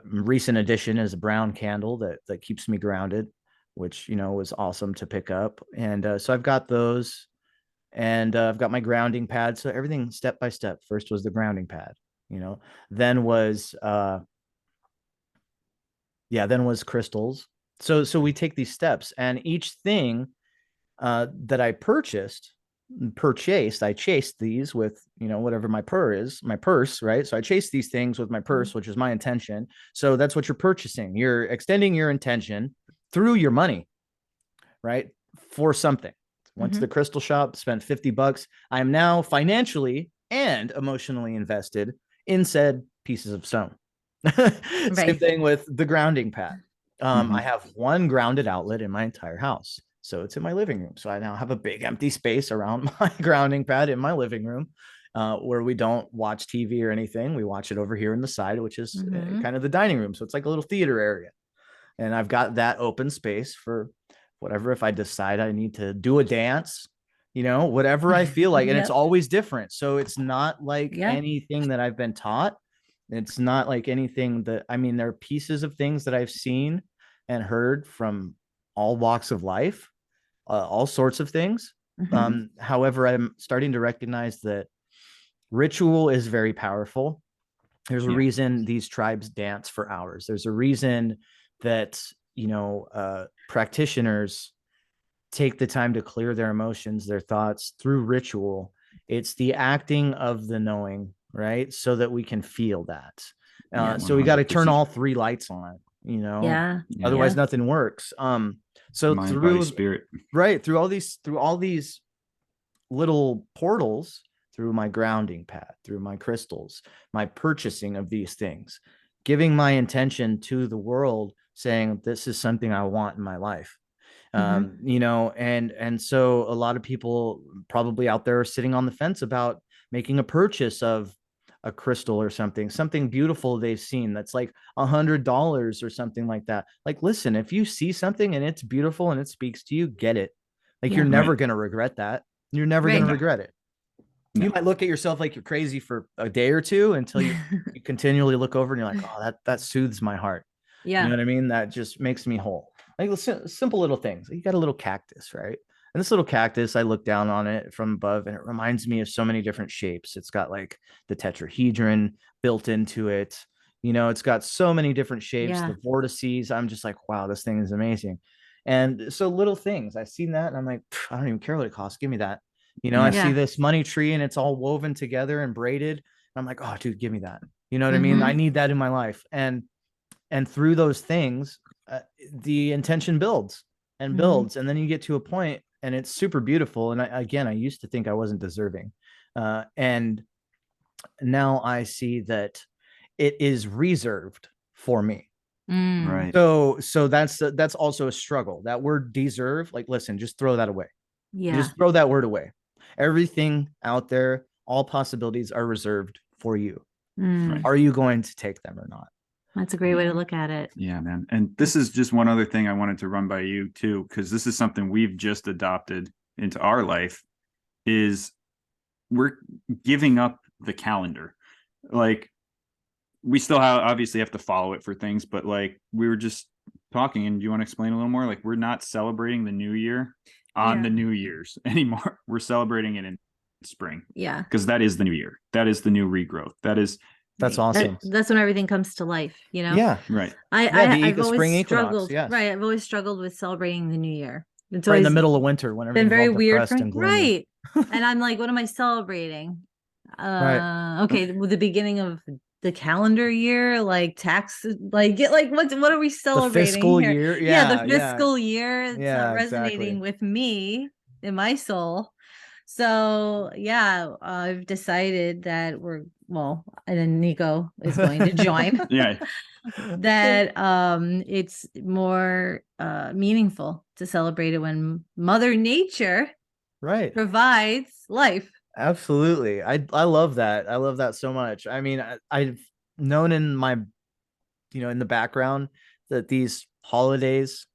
recent addition is a brown candle that keeps me grounded, which was awesome to pick up. And so I've got those, and I've got my grounding pad. So everything step by step. First was the grounding pad, then was then was crystals. So we take these steps, and each thing that I purchased, I chased these with, whatever my purse, right? So I chased these things with my purse, which is my intention. So that's what you're purchasing. You're extending your intention through your money, right? For something. Went to the crystal shop, spent $50. I am now financially and emotionally invested in said pieces of stone. Same thing with the grounding pad. I have one grounded outlet in my entire house. So it's in my living room. So I now have a big empty space around my grounding pad in my living room, where we don't watch TV or anything. We watch it over here in the side, which is kind of the dining room. So it's like a little theater area. And I've got that open space for whatever. If I decide I need to do a dance, whatever I feel like. And it's always different. So it's not like anything that I've been taught. It's not like anything that, there are pieces of things that I've seen and heard from all walks of life, all sorts of things. However, I'm starting to recognize that ritual is very powerful. There's a reason these tribes dance for hours. There's a reason that, practitioners take the time to clear their emotions, their thoughts through ritual. It's the acting of the knowing, right? So that we can feel that. So we got to turn all three lights on, otherwise nothing works. So mind, through body, spirit, right, through all these little portals, through my grounding pad, through my crystals, my purchasing of these things, giving my intention to the world, saying this is something I want in my life. And so a lot of people probably out there are sitting on the fence about making a purchase of a crystal or something beautiful they've seen that's like $100 or something like that. Like, listen, if you see something and it's beautiful and it speaks to you, get it. Like, you're never going to regret that. You're never going to regret it. You might look at yourself like you're crazy for a day or two until you continually look over and you're like, oh, that soothes my heart. You know what I mean? That just makes me whole. Like simple little things. You got a little cactus, right? And this little cactus, I look down on it from above and it reminds me of so many different shapes. It's got like the tetrahedron built into it. It's got so many different shapes, the vortices. I'm just like, wow, this thing is amazing. And so little things, I've seen that and I'm like, I don't even care what it costs. Give me that. I see this money tree and it's all woven together and braided. And I'm like, oh, dude, give me that. You know what I mean? I need that in my life. And through those things, the intention builds and builds. And then you get to a point and it's super beautiful. And I used to think I wasn't deserving. And now I see that it is reserved for me. right? So that's also a struggle. That word deserve, like, listen, just throw that away. Just throw that word away. Everything out there, all possibilities are reserved for you. Are you going to take them or not? That's a great way to look at it. Yeah, man. And this is just one other thing I wanted to run by you too, because this is something we've just adopted into our life, is we're giving up the calendar. Like, we still obviously have to follow it for things, but like, we were just talking, and do you want to explain a little more? Like, we're not celebrating the new year on the New Year's anymore. We're celebrating it in spring. Yeah. Because that is the new year. That is the new regrowth. That's awesome. That's when everything comes to life, Yeah. Right. I've always struggled. Yes. Right. I've always struggled with celebrating the new year. It's right always in the middle of winter when everything's been very weird for me. and gloomy. Right. And I'm like, what am I celebrating? Right. Okay, with the beginning of the calendar year, like tax, like what are we celebrating? The fiscal here? year. The fiscal year. It's Yeah, not resonating with me in my soul. So I've decided that and then Niko is going to join. That it's more meaningful to celebrate it when Mother Nature provides life. Absolutely. I love that. I love that so much. I mean, I've known in my, in the background that these holidays,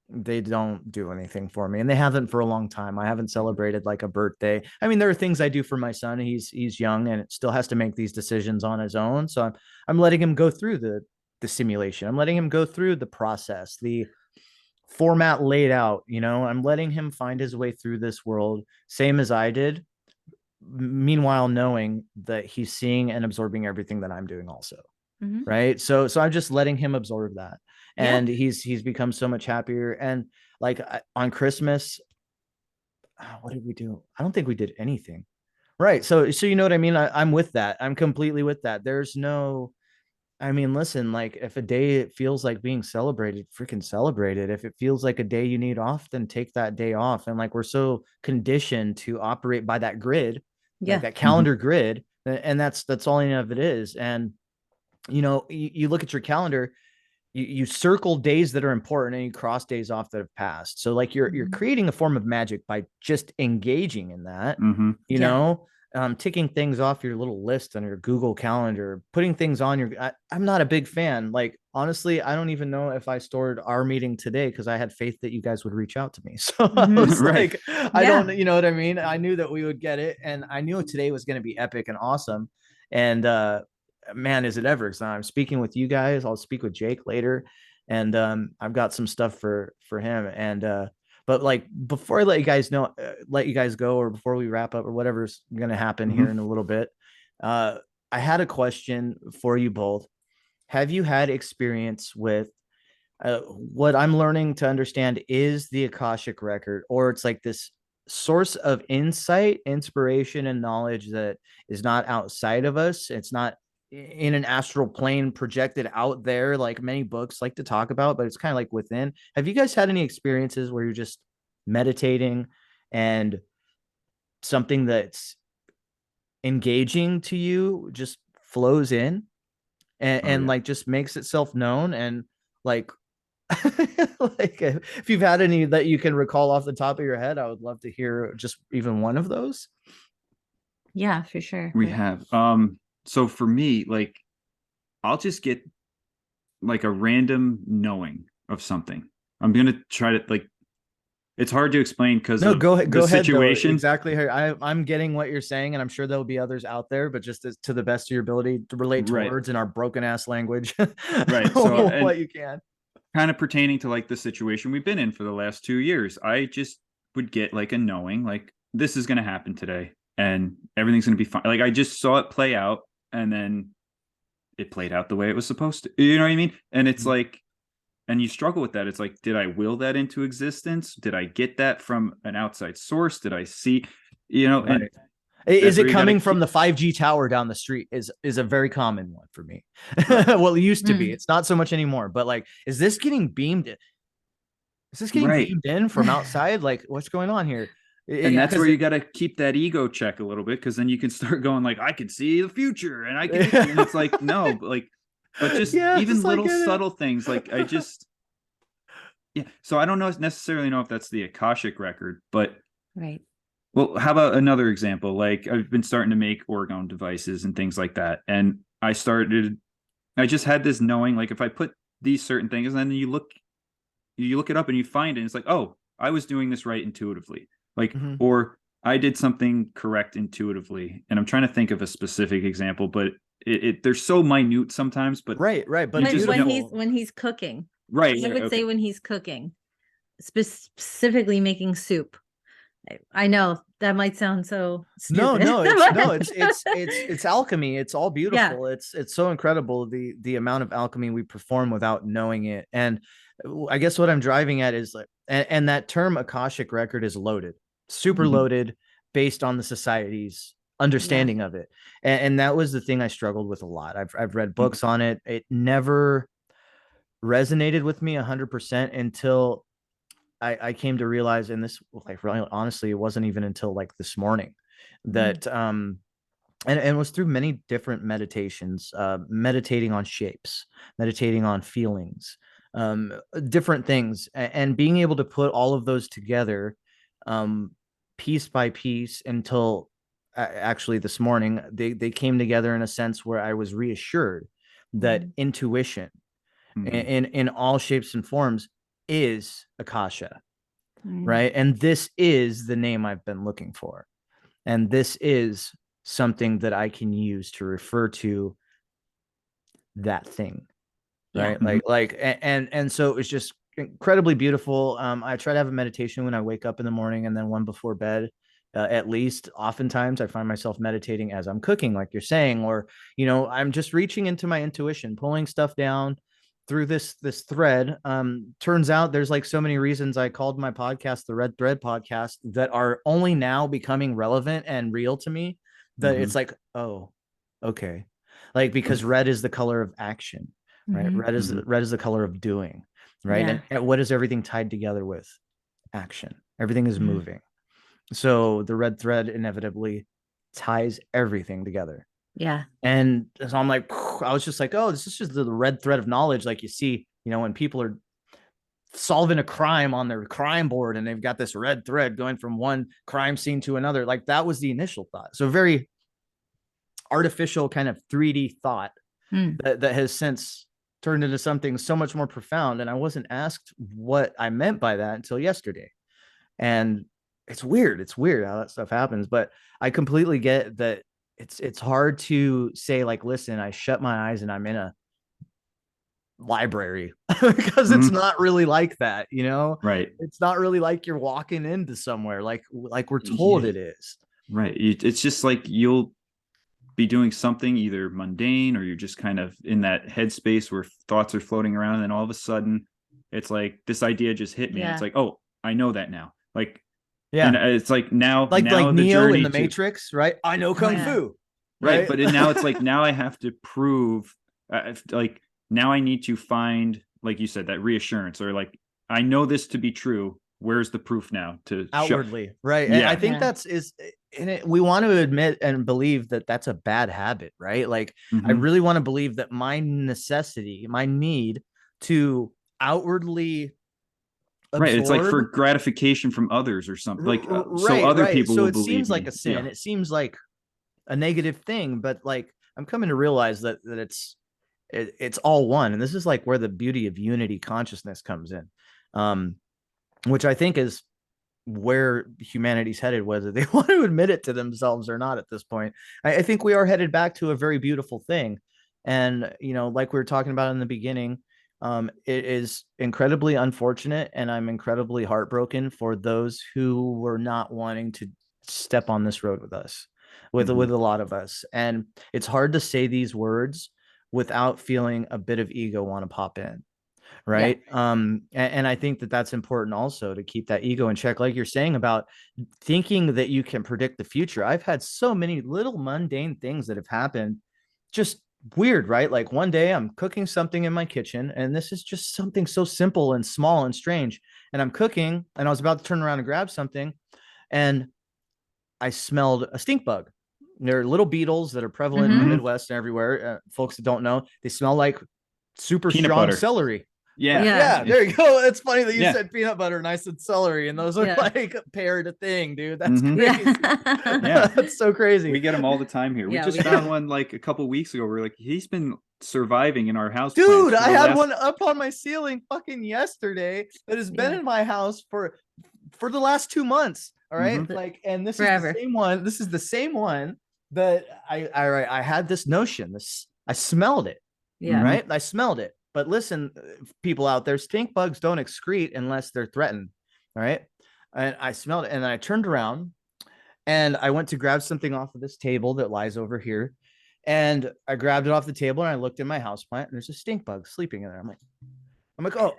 they don't do anything for me, and they haven't for a long time. I haven't celebrated like a birthday. I mean, there are things I do for my son. He's young and still has to make these decisions on his own. So I'm letting him go through the simulation. I'm letting him go through the process, the format laid out. I'm letting him find his way through this world, same as I did. Meanwhile, knowing that he's seeing and absorbing everything that I'm doing also. Mhm. Right. So I'm just letting him absorb that. And he's become so much happier. And like on Christmas, what did we do? I don't think we did anything. Right. So you know what I mean? I'm with that. I'm completely with that. There's no, I mean, listen, like if a day it feels like being celebrated, freaking celebrate it. If it feels like a day you need off, then take that day off. And like we're so conditioned to operate by that grid, like that calendar grid, and that's all any of it is. And you look at your calendar, you circle days that are important and you cross days off that have passed. So like you're creating a form of magic by just engaging in that, ticking things off your little list on your Google Calendar, putting things on your, I'm not a big fan. Like, honestly, I don't even know if I stored our meeting today because I had faith that you guys would reach out to me. So I was like, I don't, you know what I mean? I knew that we would get it. And I knew today was going to be epic and awesome. And, man, is it ever? So I'm speaking with you guys. I'll speak with Jake later. And, I've got some stuff for him. And, but like before I let you guys go, or before we wrap up or whatever's going to happen here in a little bit, I had a question for you both. Have you had experience with what I'm learning to understand is the Akashic record, or it's like this source of insight, inspiration, and knowledge that is not outside of us? It's not in an astral plane projected out there like many books like to talk about, but it's kind of like within. Have you guys had any experiences where you're just meditating and something that's engaging to you just flows in and like just makes itself known? And like like if you've had any that you can recall off the top of your head, I would love to hear just even one of those. Yeah, for sure. We have. So for me, like, I'll just get like a random knowing of something. I'm going to try to, like, it's hard to explain because go ahead. Situation. Exactly. I'm getting what you're saying, and I'm sure there'll be others out there, but just to the best of your ability to relate to words in our broken ass language. Right. So what you can. Kind of pertaining to like the situation we've been in for the last 2 years. I just would get like a knowing, like this is going to happen today and everything's going to be fine. Like I just saw it play out and then it played out the way it was supposed to. You know what I mean? And it's like, and you struggle with that. It's like, did I will that into existence? Did I get that from an outside source? Did I see, and is it coming from the 5G tower down the street is a very common one for me. Right. Well, it used to be. It's not so much anymore, but like, is this getting beamed? Is this getting beamed in from outside? Like, what's going on here? And that's where you got to keep that ego check a little bit, because then you can start going like, I can see the future and I can, and it's like, no, but just even little subtle things. Like I just, So I don't necessarily know if that's the Akashic record, but well, how about another example? Like I've been starting to make orgone devices and things like that. And I just had this knowing, like if I put these certain things, and then you look it up and you find it, and it's like, oh, I was doing this right intuitively. Like, or I did something correct intuitively. And I'm trying to think of a specific example, but they're so minute sometimes, but right. But when he's cooking, I would say when he's cooking, specifically making soup. I know that might sound so stupid. It's alchemy. It's all beautiful. Yeah. It's so incredible the amount of alchemy we perform without knowing it. And I guess what I'm driving at is like, and that term Akashic record is loaded, super loaded, based on the society's understanding of it. And that was the thing I struggled with a lot. I've read books on it. It never resonated with me 100% until I came to realize, and this, like, really, honestly, it wasn't even until like this morning that, and it was through many different meditations, meditating on shapes, meditating on feelings, different things, and being able to put all of those together, piece by piece, until actually this morning, they came together in a sense where I was reassured that intuition, in all shapes and forms is Akasha, Mm. right? And this is the name I've been looking for. And this is something that I can use to refer to that thing, right? And so it was just incredibly beautiful. I try to have a meditation when I wake up in the morning, and then one before bed. At least oftentimes I find myself meditating as I'm cooking, like you're saying, or, I'm just reaching into my intuition, pulling stuff down through this thread. Turns out there's like so many reasons I called my podcast the Red Thread Podcast that are only now becoming relevant and real to me, that it's like, oh, okay. Like, because red is the color of action, right? Red is the color of doing, right? Yeah. And what is everything tied together with? Action. Everything is moving. So the red thread inevitably ties everything together. Yeah. And so I'm like, I was just like, oh, this is just the red thread of knowledge. Like you see, when people are solving a crime on their crime board and they've got this red thread going from one crime scene to another. Like that was the initial thought. So very artificial kind of 3D thought that has since turned into something so much more profound. And I wasn't asked what I meant by that until yesterday. And it's weird. It's weird how that stuff happens, but I completely get that it's hard to say, like, listen, I shut my eyes and I'm in a library because it's not really like that, Right. It's not really like you're walking into somewhere like we're told it is. Right. It's just like you'll be doing something either mundane, or you're just kind of in that headspace where thoughts are floating around, and then all of a sudden it's like this idea just hit me. Yeah. And it's like, oh, I know that now. Like, yeah, and it's like now like the Neo in the to, Matrix, right? I know kung fu, right? But now it's like, now I have to prove, like, now I need to find, like you said, that reassurance, or like, I know this to be true. Where's the proof now to outwardly, right? Yeah. And I think we want to admit and believe that that's a bad habit, right? Like, I really want to believe that my necessity, my need to outwardly absorb, right, it's like for gratification from others or something, like so other people so will it believe seems me. like a sin. It seems like a negative thing, but like I'm coming to realize that it's all one. And this is like where the beauty of unity consciousness comes in, which I think is where humanity's headed, whether they want to admit it to themselves or not at this point. I think we are headed back to a very beautiful thing. And, like we were talking about in the beginning, it is incredibly unfortunate, and I'm incredibly heartbroken for those who were not wanting to step on this road with us, with a lot of us. And it's hard to say these words without feeling a bit of ego want to pop in. Right. Yeah. And I think that that's important also, to keep that ego in check. Like you're saying about thinking that you can predict the future. I've had so many little mundane things that have happened, just weird, right? Like one day I'm cooking something in my kitchen, and this is just something so simple and small and strange. And I'm cooking, and I was about to turn around and grab something, and I smelled a stink bug. They're little beetles that are prevalent in the Midwest and everywhere. Folks that don't know, they smell like super peanut strong butter. celery. Yeah. There you go. It's funny that you said peanut butter and I said celery, and those are like paired a thing, dude. That's crazy. Yeah, that's so crazy. We get them all the time here. We just found one like a couple weeks ago. We're like, he's been surviving in our house, dude. I had one up on my ceiling fucking yesterday that has been in my house for the last 2 months. All right, like, and this is the same one. This is the same one that I had this notion. I smelled it. Yeah. Right. I smelled it. But listen, people out there, stink bugs don't excrete unless they're threatened. All right. And I smelled it, and I turned around and I went to grab something off of this table that lies over here. And I grabbed it off the table, and I looked in my houseplant, and there's a stink bug sleeping in there. I'm like, oh,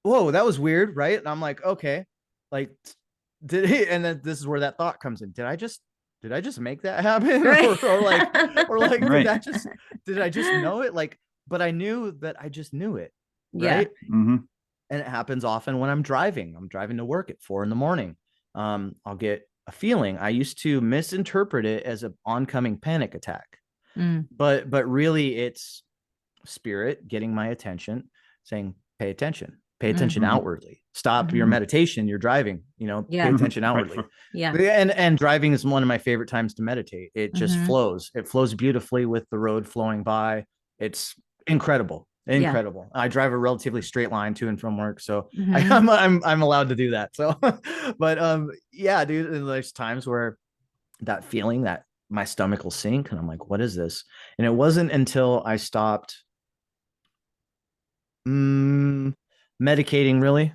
whoa, that was weird. Right. And I'm like, okay, like, did he? And then this is where that thought comes in. Did I just make that happen? Right. or like, right. did I just know it? Like, but I knew that I just knew it. Right. Yeah. And it happens often when I'm driving to work at 4 a.m. I'll get a feeling. I used to misinterpret it as an oncoming panic attack, but really it's spirit getting my attention, saying, pay attention outwardly. Stop your meditation. You're driving, pay attention outwardly. Yeah. And driving is one of my favorite times to meditate. It just flows. It flows beautifully with the road flowing by. It's incredible. Incredible. I drive a relatively straight line to and from work, so Mhm. I'm allowed to do that. So, but yeah, dude, and there's times where that feeling that my stomach will sink, and I'm like, what is this? And it wasn't until I stopped medicating, really,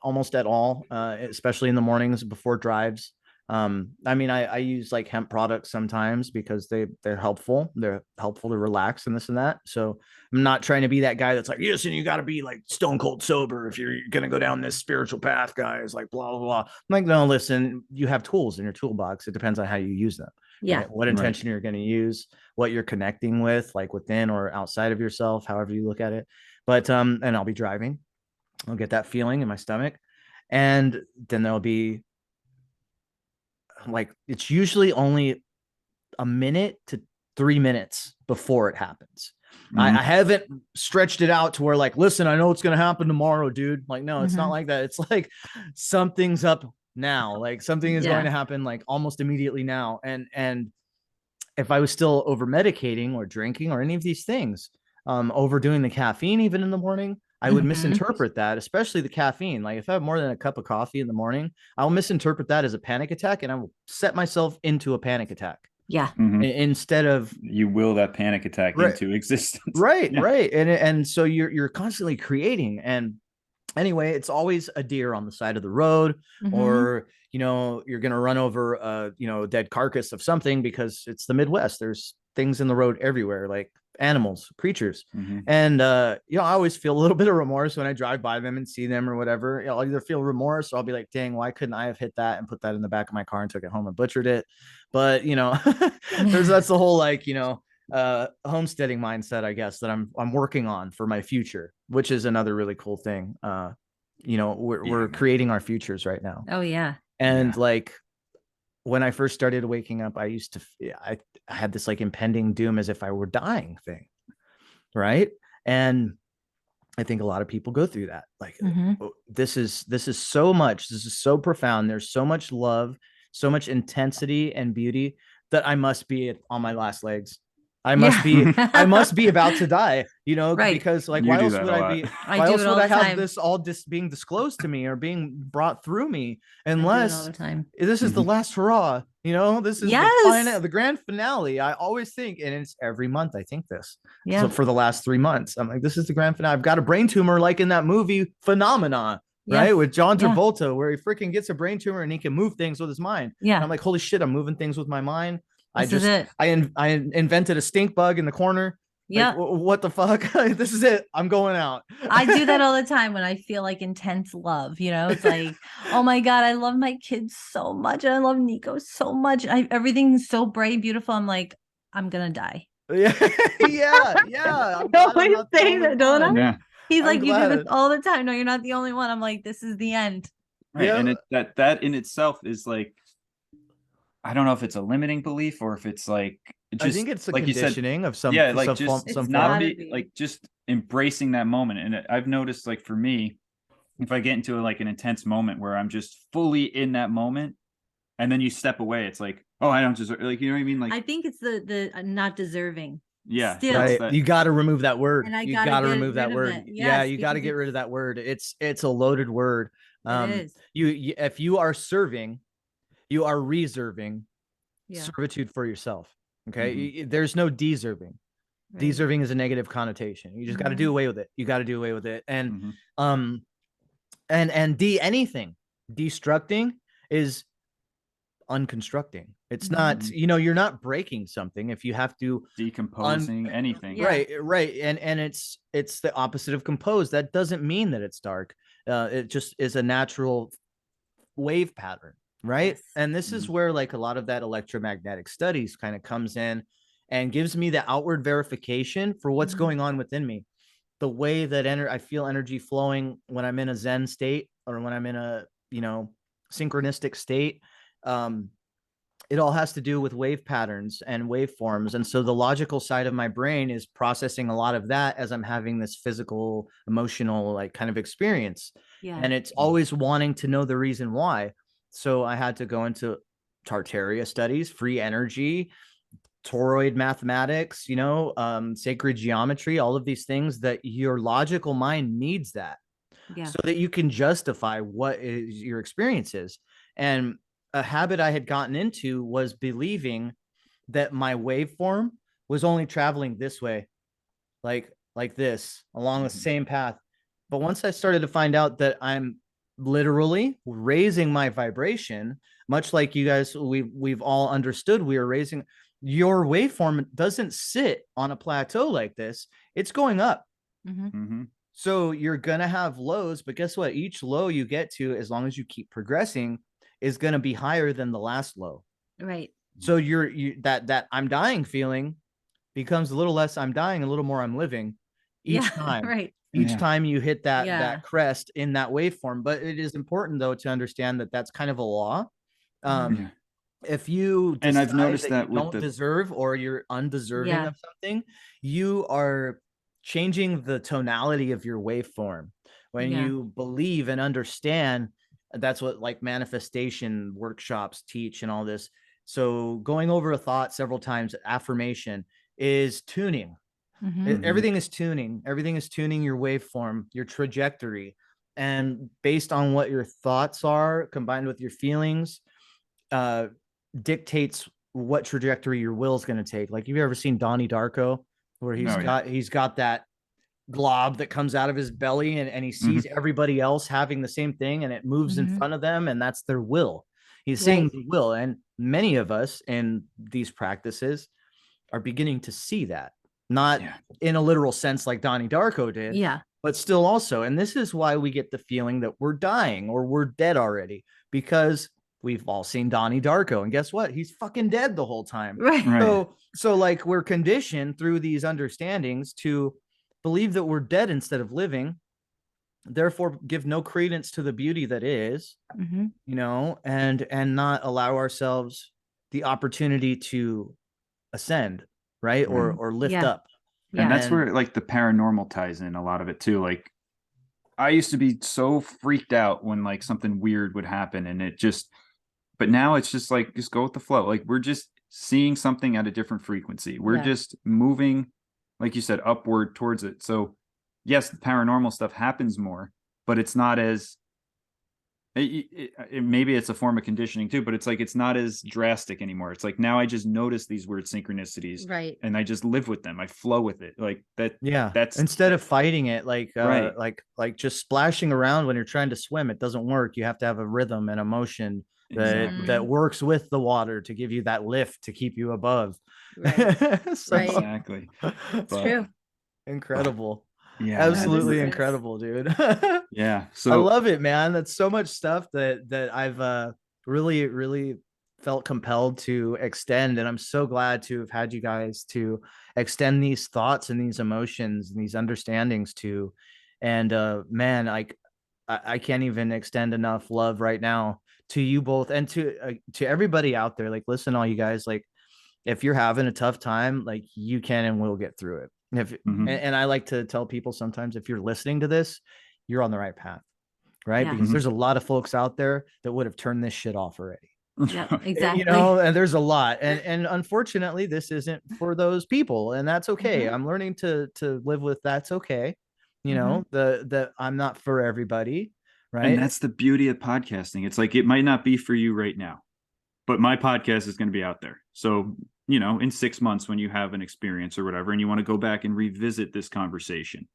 almost at all, especially in the mornings before drives. I mean, I use like hemp products sometimes because they're helpful. They're helpful to relax and this and that. So I'm not trying to be that guy that's like, yes, and you got to be like stone cold sober if you're gonna go down this spiritual path, guys. Like blah blah blah. I'm like, no, listen, you have tools in your toolbox. It depends on how you use them. Yeah. Right? What intention you're going to use, what you're connecting with, like within or outside of yourself, however you look at it. But and I'll be driving. I'll get that feeling in my stomach, and then there'll be like, it's usually only a minute to 3 minutes before it happens. I haven't stretched it out to where like, listen, I know what's going to happen tomorrow, dude. Like, no, it's not like that. It's like something's up now. Like something is going to happen like almost immediately now. And if I was still over medicating or drinking or any of these things, overdoing the caffeine even in the morning, I would misinterpret that, especially the caffeine. Like if I have more than a cup of coffee in the morning, I'll misinterpret that as a panic attack, and I will set myself into a panic attack. Yeah. Instead of, you will that panic attack into existence. Right. And so you're constantly creating. And anyway, it's always a deer on the side of the road, or you're gonna run over a dead carcass of something, because it's the Midwest. There's things in the road everywhere, like animals, creatures. And I always feel a little bit of remorse when I drive by them and see them or whatever. I'll either feel remorse, or I'll be like, dang, why couldn't I have hit that and put that in the back of my car and took it home and butchered it? But that's the whole like homesteading mindset, I guess, that I'm working on for my future, which is another really cool thing. We're creating our futures right now. Oh yeah. And like when I first started waking up, I used to I had this like impending doom as if I were dying thing, right? And I think a lot of people go through that. Like this is so much, this is so profound. There's so much love, so much intensity and beauty that I must be on my last legs. I must be about to die, because like, why else would I have this all being disclosed to me or being brought through me, unless this is the last hurrah, this is the grand finale. I always think, and it's every month I think this. So for the last 3 months, I'm like, this is the grand finale. I've got a brain tumor, like in that movie Phenomena, right? With John Travolta, where he freaking gets a brain tumor and he can move things with his mind. And I'm like, holy shit, I'm moving things with my mind. I invented a stink bug in the corner. Yeah. Like, what the fuck? This is it. I'm going out. I do that all the time when I feel like intense love. It's like, oh my God, I love my kids so much. And I love Niko so much. Everything's so bright and beautiful. I'm like, I'm going to die. Yeah. I always say that, don't I? Yeah. He's like, you do this all the time. No, you're not the only one. I'm like, this is the end. Right. Yeah. And that in itself is like, I don't know if it's a limiting belief or if it's like, just, I think it's the like conditioning of some, like some just embracing that moment. And I've noticed, like, for me, if I get into like an intense moment where I'm just fully in that moment, and then you step away, it's like, oh, I don't deserve, like, you know what I mean? Like, I think it's the not deserving. Yeah. Still. Right. You got to remove that word. And you got to remove that word. Yes, you got to get rid of that word. It's a loaded word. It is. You if you are serving, you are reserving servitude for yourself. Okay. There's no deserving. Right. Deserving is a negative connotation. You just got to do away with it. You got to do away with it. And anything destructing is unconstructing. It's not, you're not breaking something if you have to decomposing anything. Right. And it's the opposite of compose. That doesn't mean that it's dark. It just is a natural wave pattern. Right. Yes. And this is where like a lot of that electromagnetic studies kind of comes in and gives me the outward verification for what's going on within me. The way that I feel energy flowing when I'm in a Zen state, or when I'm in a, synchronistic state. It all has to do with wave patterns and waveforms. And so the logical side of my brain is processing a lot of that as I'm having this physical, emotional, like kind of experience. Yeah. And it's always wanting to know the reason why. So I had to go into Tartaria studies, free energy, toroid mathematics, you know, sacred geometry, all of these things that your logical mind needs that Yeah. so that you can justify what is your experience is. And a habit I had gotten into was believing that my waveform was only traveling this way, like this, along the same path. But once I started to find out that I'm literally raising my vibration, much like you guys, we've all understood, we are raising your waveform doesn't sit on a plateau like this. It's going up. So you're going to have lows, but guess what? Each low you get to, as long as you keep progressing, is going to be higher than the last low. Right. So that I'm dying feeling becomes a little less I'm dying, a little more I'm living each time. Right. Each time you hit that Yeah. crest in that waveform. But it is important though to understand that that's kind of a law. If you and I've noticed that you don't deserve or you're undeserving of something, you are changing the tonality of your waveform. When you believe and understand, that's what like manifestation workshops teach and all this. So going over a thought several times, affirmation is tuning. Everything is tuning. Everything is tuning your waveform, your trajectory. And based on what your thoughts are combined with your feelings, dictates what trajectory your will is going to take. Like, have you ever seen Donnie Darko, where he's got that glob that comes out of his belly and he sees everybody else having the same thing and it moves in front of them, and that's their will. He's saying the will. And many of us in these practices are beginning to see that, not in a literal sense like Donnie Darko did, but still also. And this is why we get the feeling that we're dying or we're dead already, because we've all seen Donnie Darko, and guess what? He's fucking dead the whole time. Right. So like we're conditioned through these understandings to believe that we're dead instead of living, therefore give no credence to the beauty that is, you know, and not allow ourselves the opportunity to ascend, right? Or lift up. And that's where like the paranormal ties in a lot of it too. Like, I used to be so freaked out when like something weird would happen, and but now it's just like, just go with the flow. Like, we're just seeing something at a different frequency. We're just moving, like you said, upward towards it. So yes, the paranormal stuff happens more, but it's not as, maybe it's a form of conditioning too, but it's like, it's not as drastic anymore. It's like, now I just notice these weird synchronicities, right, and I just live with them. I flow with it, like that. That's instead of fighting it, like like just splashing around when you're trying to swim. It doesn't work. You have to have a rhythm and a motion that works with the water to give you that lift to keep you above. Exactly. It's true. Incredible. Yeah, absolutely incredible, dude. So I love it, man. That's so much stuff that I've really felt compelled to extend, and I'm so glad to have had you guys to extend these thoughts and these emotions and these understandings to. And man, like I can't even extend enough love right now to you both, and to everybody out there. Like, listen, all you guys, like, if you're having a tough time, like, you can and will get through it. And I like to tell people sometimes, if you're listening to this, you're on the right path, right? Because there's a lot of folks out there that would have turned this shit off already. Exactly. You know, and there's a lot, and unfortunately this isn't for those people, and that's okay. I'm learning to live with that's okay. You know, the I'm not for everybody, right? And that's the beauty of podcasting. It's like, it might not be for you right now, but my podcast is going to be out there. So, you know, in 6 months, when you have an experience or whatever, and you want to go back and revisit this conversation,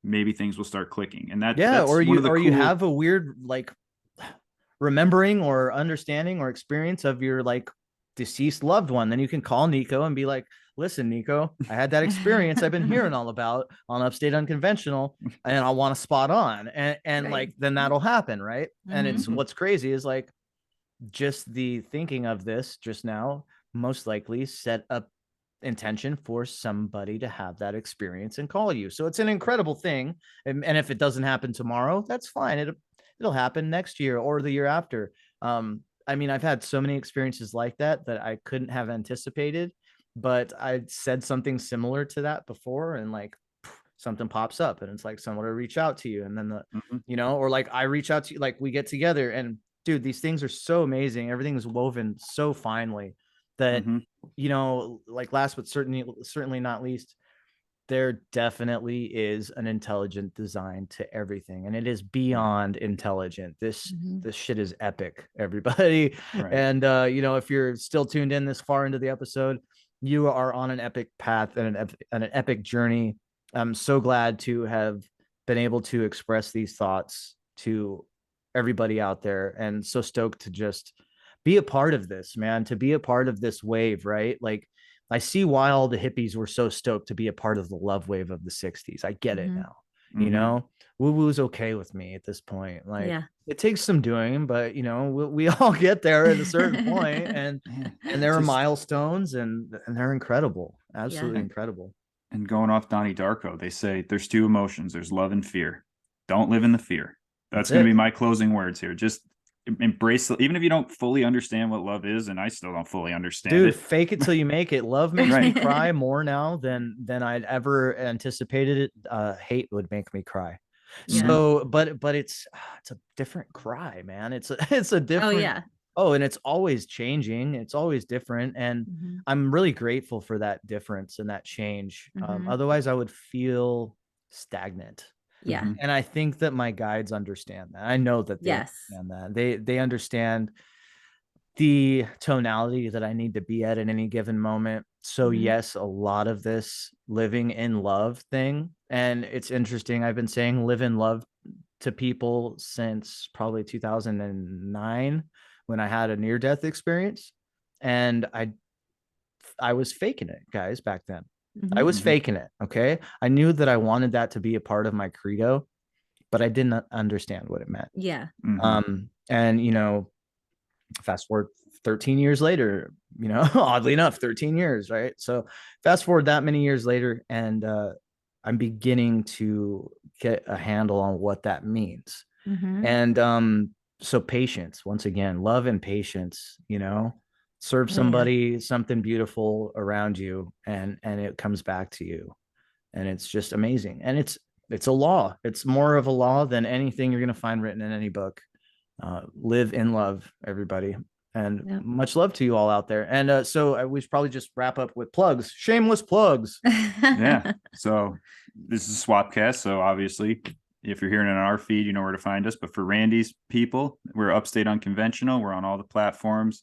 maybe things will start clicking. And that's or you have a weird like remembering or understanding or experience of your like deceased loved one, then you can call Niko and be like, listen, Niko, I had that experience I've been hearing all about on Upstate Unconventional, and I want to spot on. And like, then that'll happen, right? And it's what's crazy is like, just the thinking of this just now most likely set up intention for somebody to have that experience and call you. So it's an incredible thing. And if it doesn't happen tomorrow, that's fine. It'll happen next year or the year after. I mean, I've had so many experiences like that I couldn't have anticipated, but I said something similar to that before, and like something pops up, and it's like someone will reach out to you, and then you know, or like I reach out to you, like we get together, and dude, these things are so amazing. Everything is woven so finely. that, Mhm. you know, like last but certainly not least, there definitely is an intelligent design to everything, and it is beyond intelligent. This shit is epic, everybody. Right. And you know, if you're still tuned in this far into the episode, you are on an epic path and an epic journey. I'm so glad to have been able to express these thoughts to everybody out there, and so stoked to just be a part of this, man, to be a part of this wave, right? Like, I see why all the hippies were so stoked to be a part of the love wave of the 60s. I get it now. You Mhm. know, woo woo's okay with me at this point. Like, Yeah. it takes some doing, but you know, we all get there at a certain point, and Man, there are just milestones, and they're incredible, absolutely Yeah. incredible. and going off Donnie Darko, they say there's two emotions: there's love and fear. Don't live in the fear. That's That's going to it. be my closing words here. Just embrace, even if you don't fully understand what love is, and I still don't fully understand Dude, it. fake it till you make it. Love makes me Right. cry more now than I'd ever anticipated it. Hate would make me cry. Yeah. So, but it's a different cry, man. It's a it's a Oh different. yeah. Oh, and it's always changing. It's always different, and Mhm. I'm really grateful for that difference and that change. Mhm. Otherwise, I would feel stagnant. Yeah. Mhm. And I think that my guides understand that. I know that they Yes. understand that. They understand the tonality that I need to be at any given moment. So Mhm. yes, a lot of this living in love thing, and it's interesting. I've been saying live in love to people since probably 2009 when I had a near death experience, and I was faking it, guys, back then. I Mhm. was Mhm. faking it. Okay. I knew that I wanted that to be a part of my credo, but I didn't understand what it meant. Yeah. Mhm. And you know, fast forward 13 years later, you know, oddly enough, 13 years, right? So fast forward that many years later, and I'm beginning to get a handle on what that means. Mhm. And so patience, once again, love and patience, you know, serve Oh, yeah. somebody something beautiful around you, and it comes back to you. And it's just amazing. And it's a law. It's more of a law than anything you're going to find written in any book. Live in love, everybody, and Yep. much love to you all out there. And so we should probably just wrap up with plugs, shameless plugs. Yeah. So this is Swapcast. So obviously, if you're hearing it on our feed, you know where to find us. But for Randy's people, we're Upstate Unconventional. We're on all the platforms.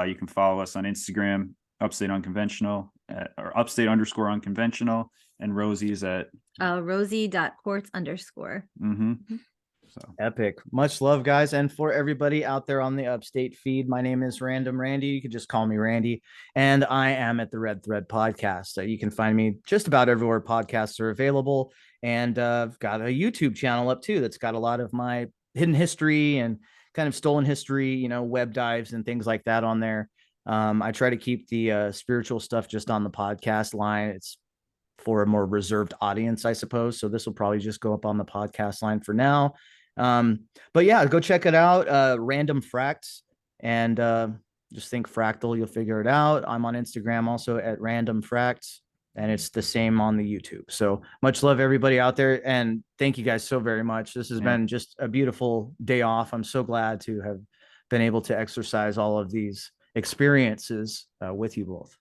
You can follow us on Instagram, Upstate Unconventional, or Upstate _ Unconventional, and Rosie's at Rosie.quartz_. So Epic. Much love, guys. And for everybody out there on the Upstate feed, my name is Random Randy. You can just call me Randy. And I am at the Red Thread Podcast. You can find me just about everywhere podcasts are available. And I've got a YouTube channel up too that's got a lot of my hidden history and kind of stolen history, you know, web dives and things like that on there. I try to keep the spiritual stuff just on the podcast line. It's for a more reserved audience, I suppose. So this will probably just go up on the podcast line for now. But yeah, go check it out. Random Fracts, and just think fractal, you'll figure it out. I'm on Instagram also at Random Fracts, and it's the same on the YouTube. So much love, everybody out there, and thank you guys so very much. This has been just a beautiful day off. I'm so glad to have been able to exercise all of these experiences with you both.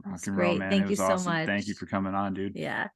rock That's and roll, great. man. Thank It you was so awesome. much. Thank you for coming on, dude. Yeah.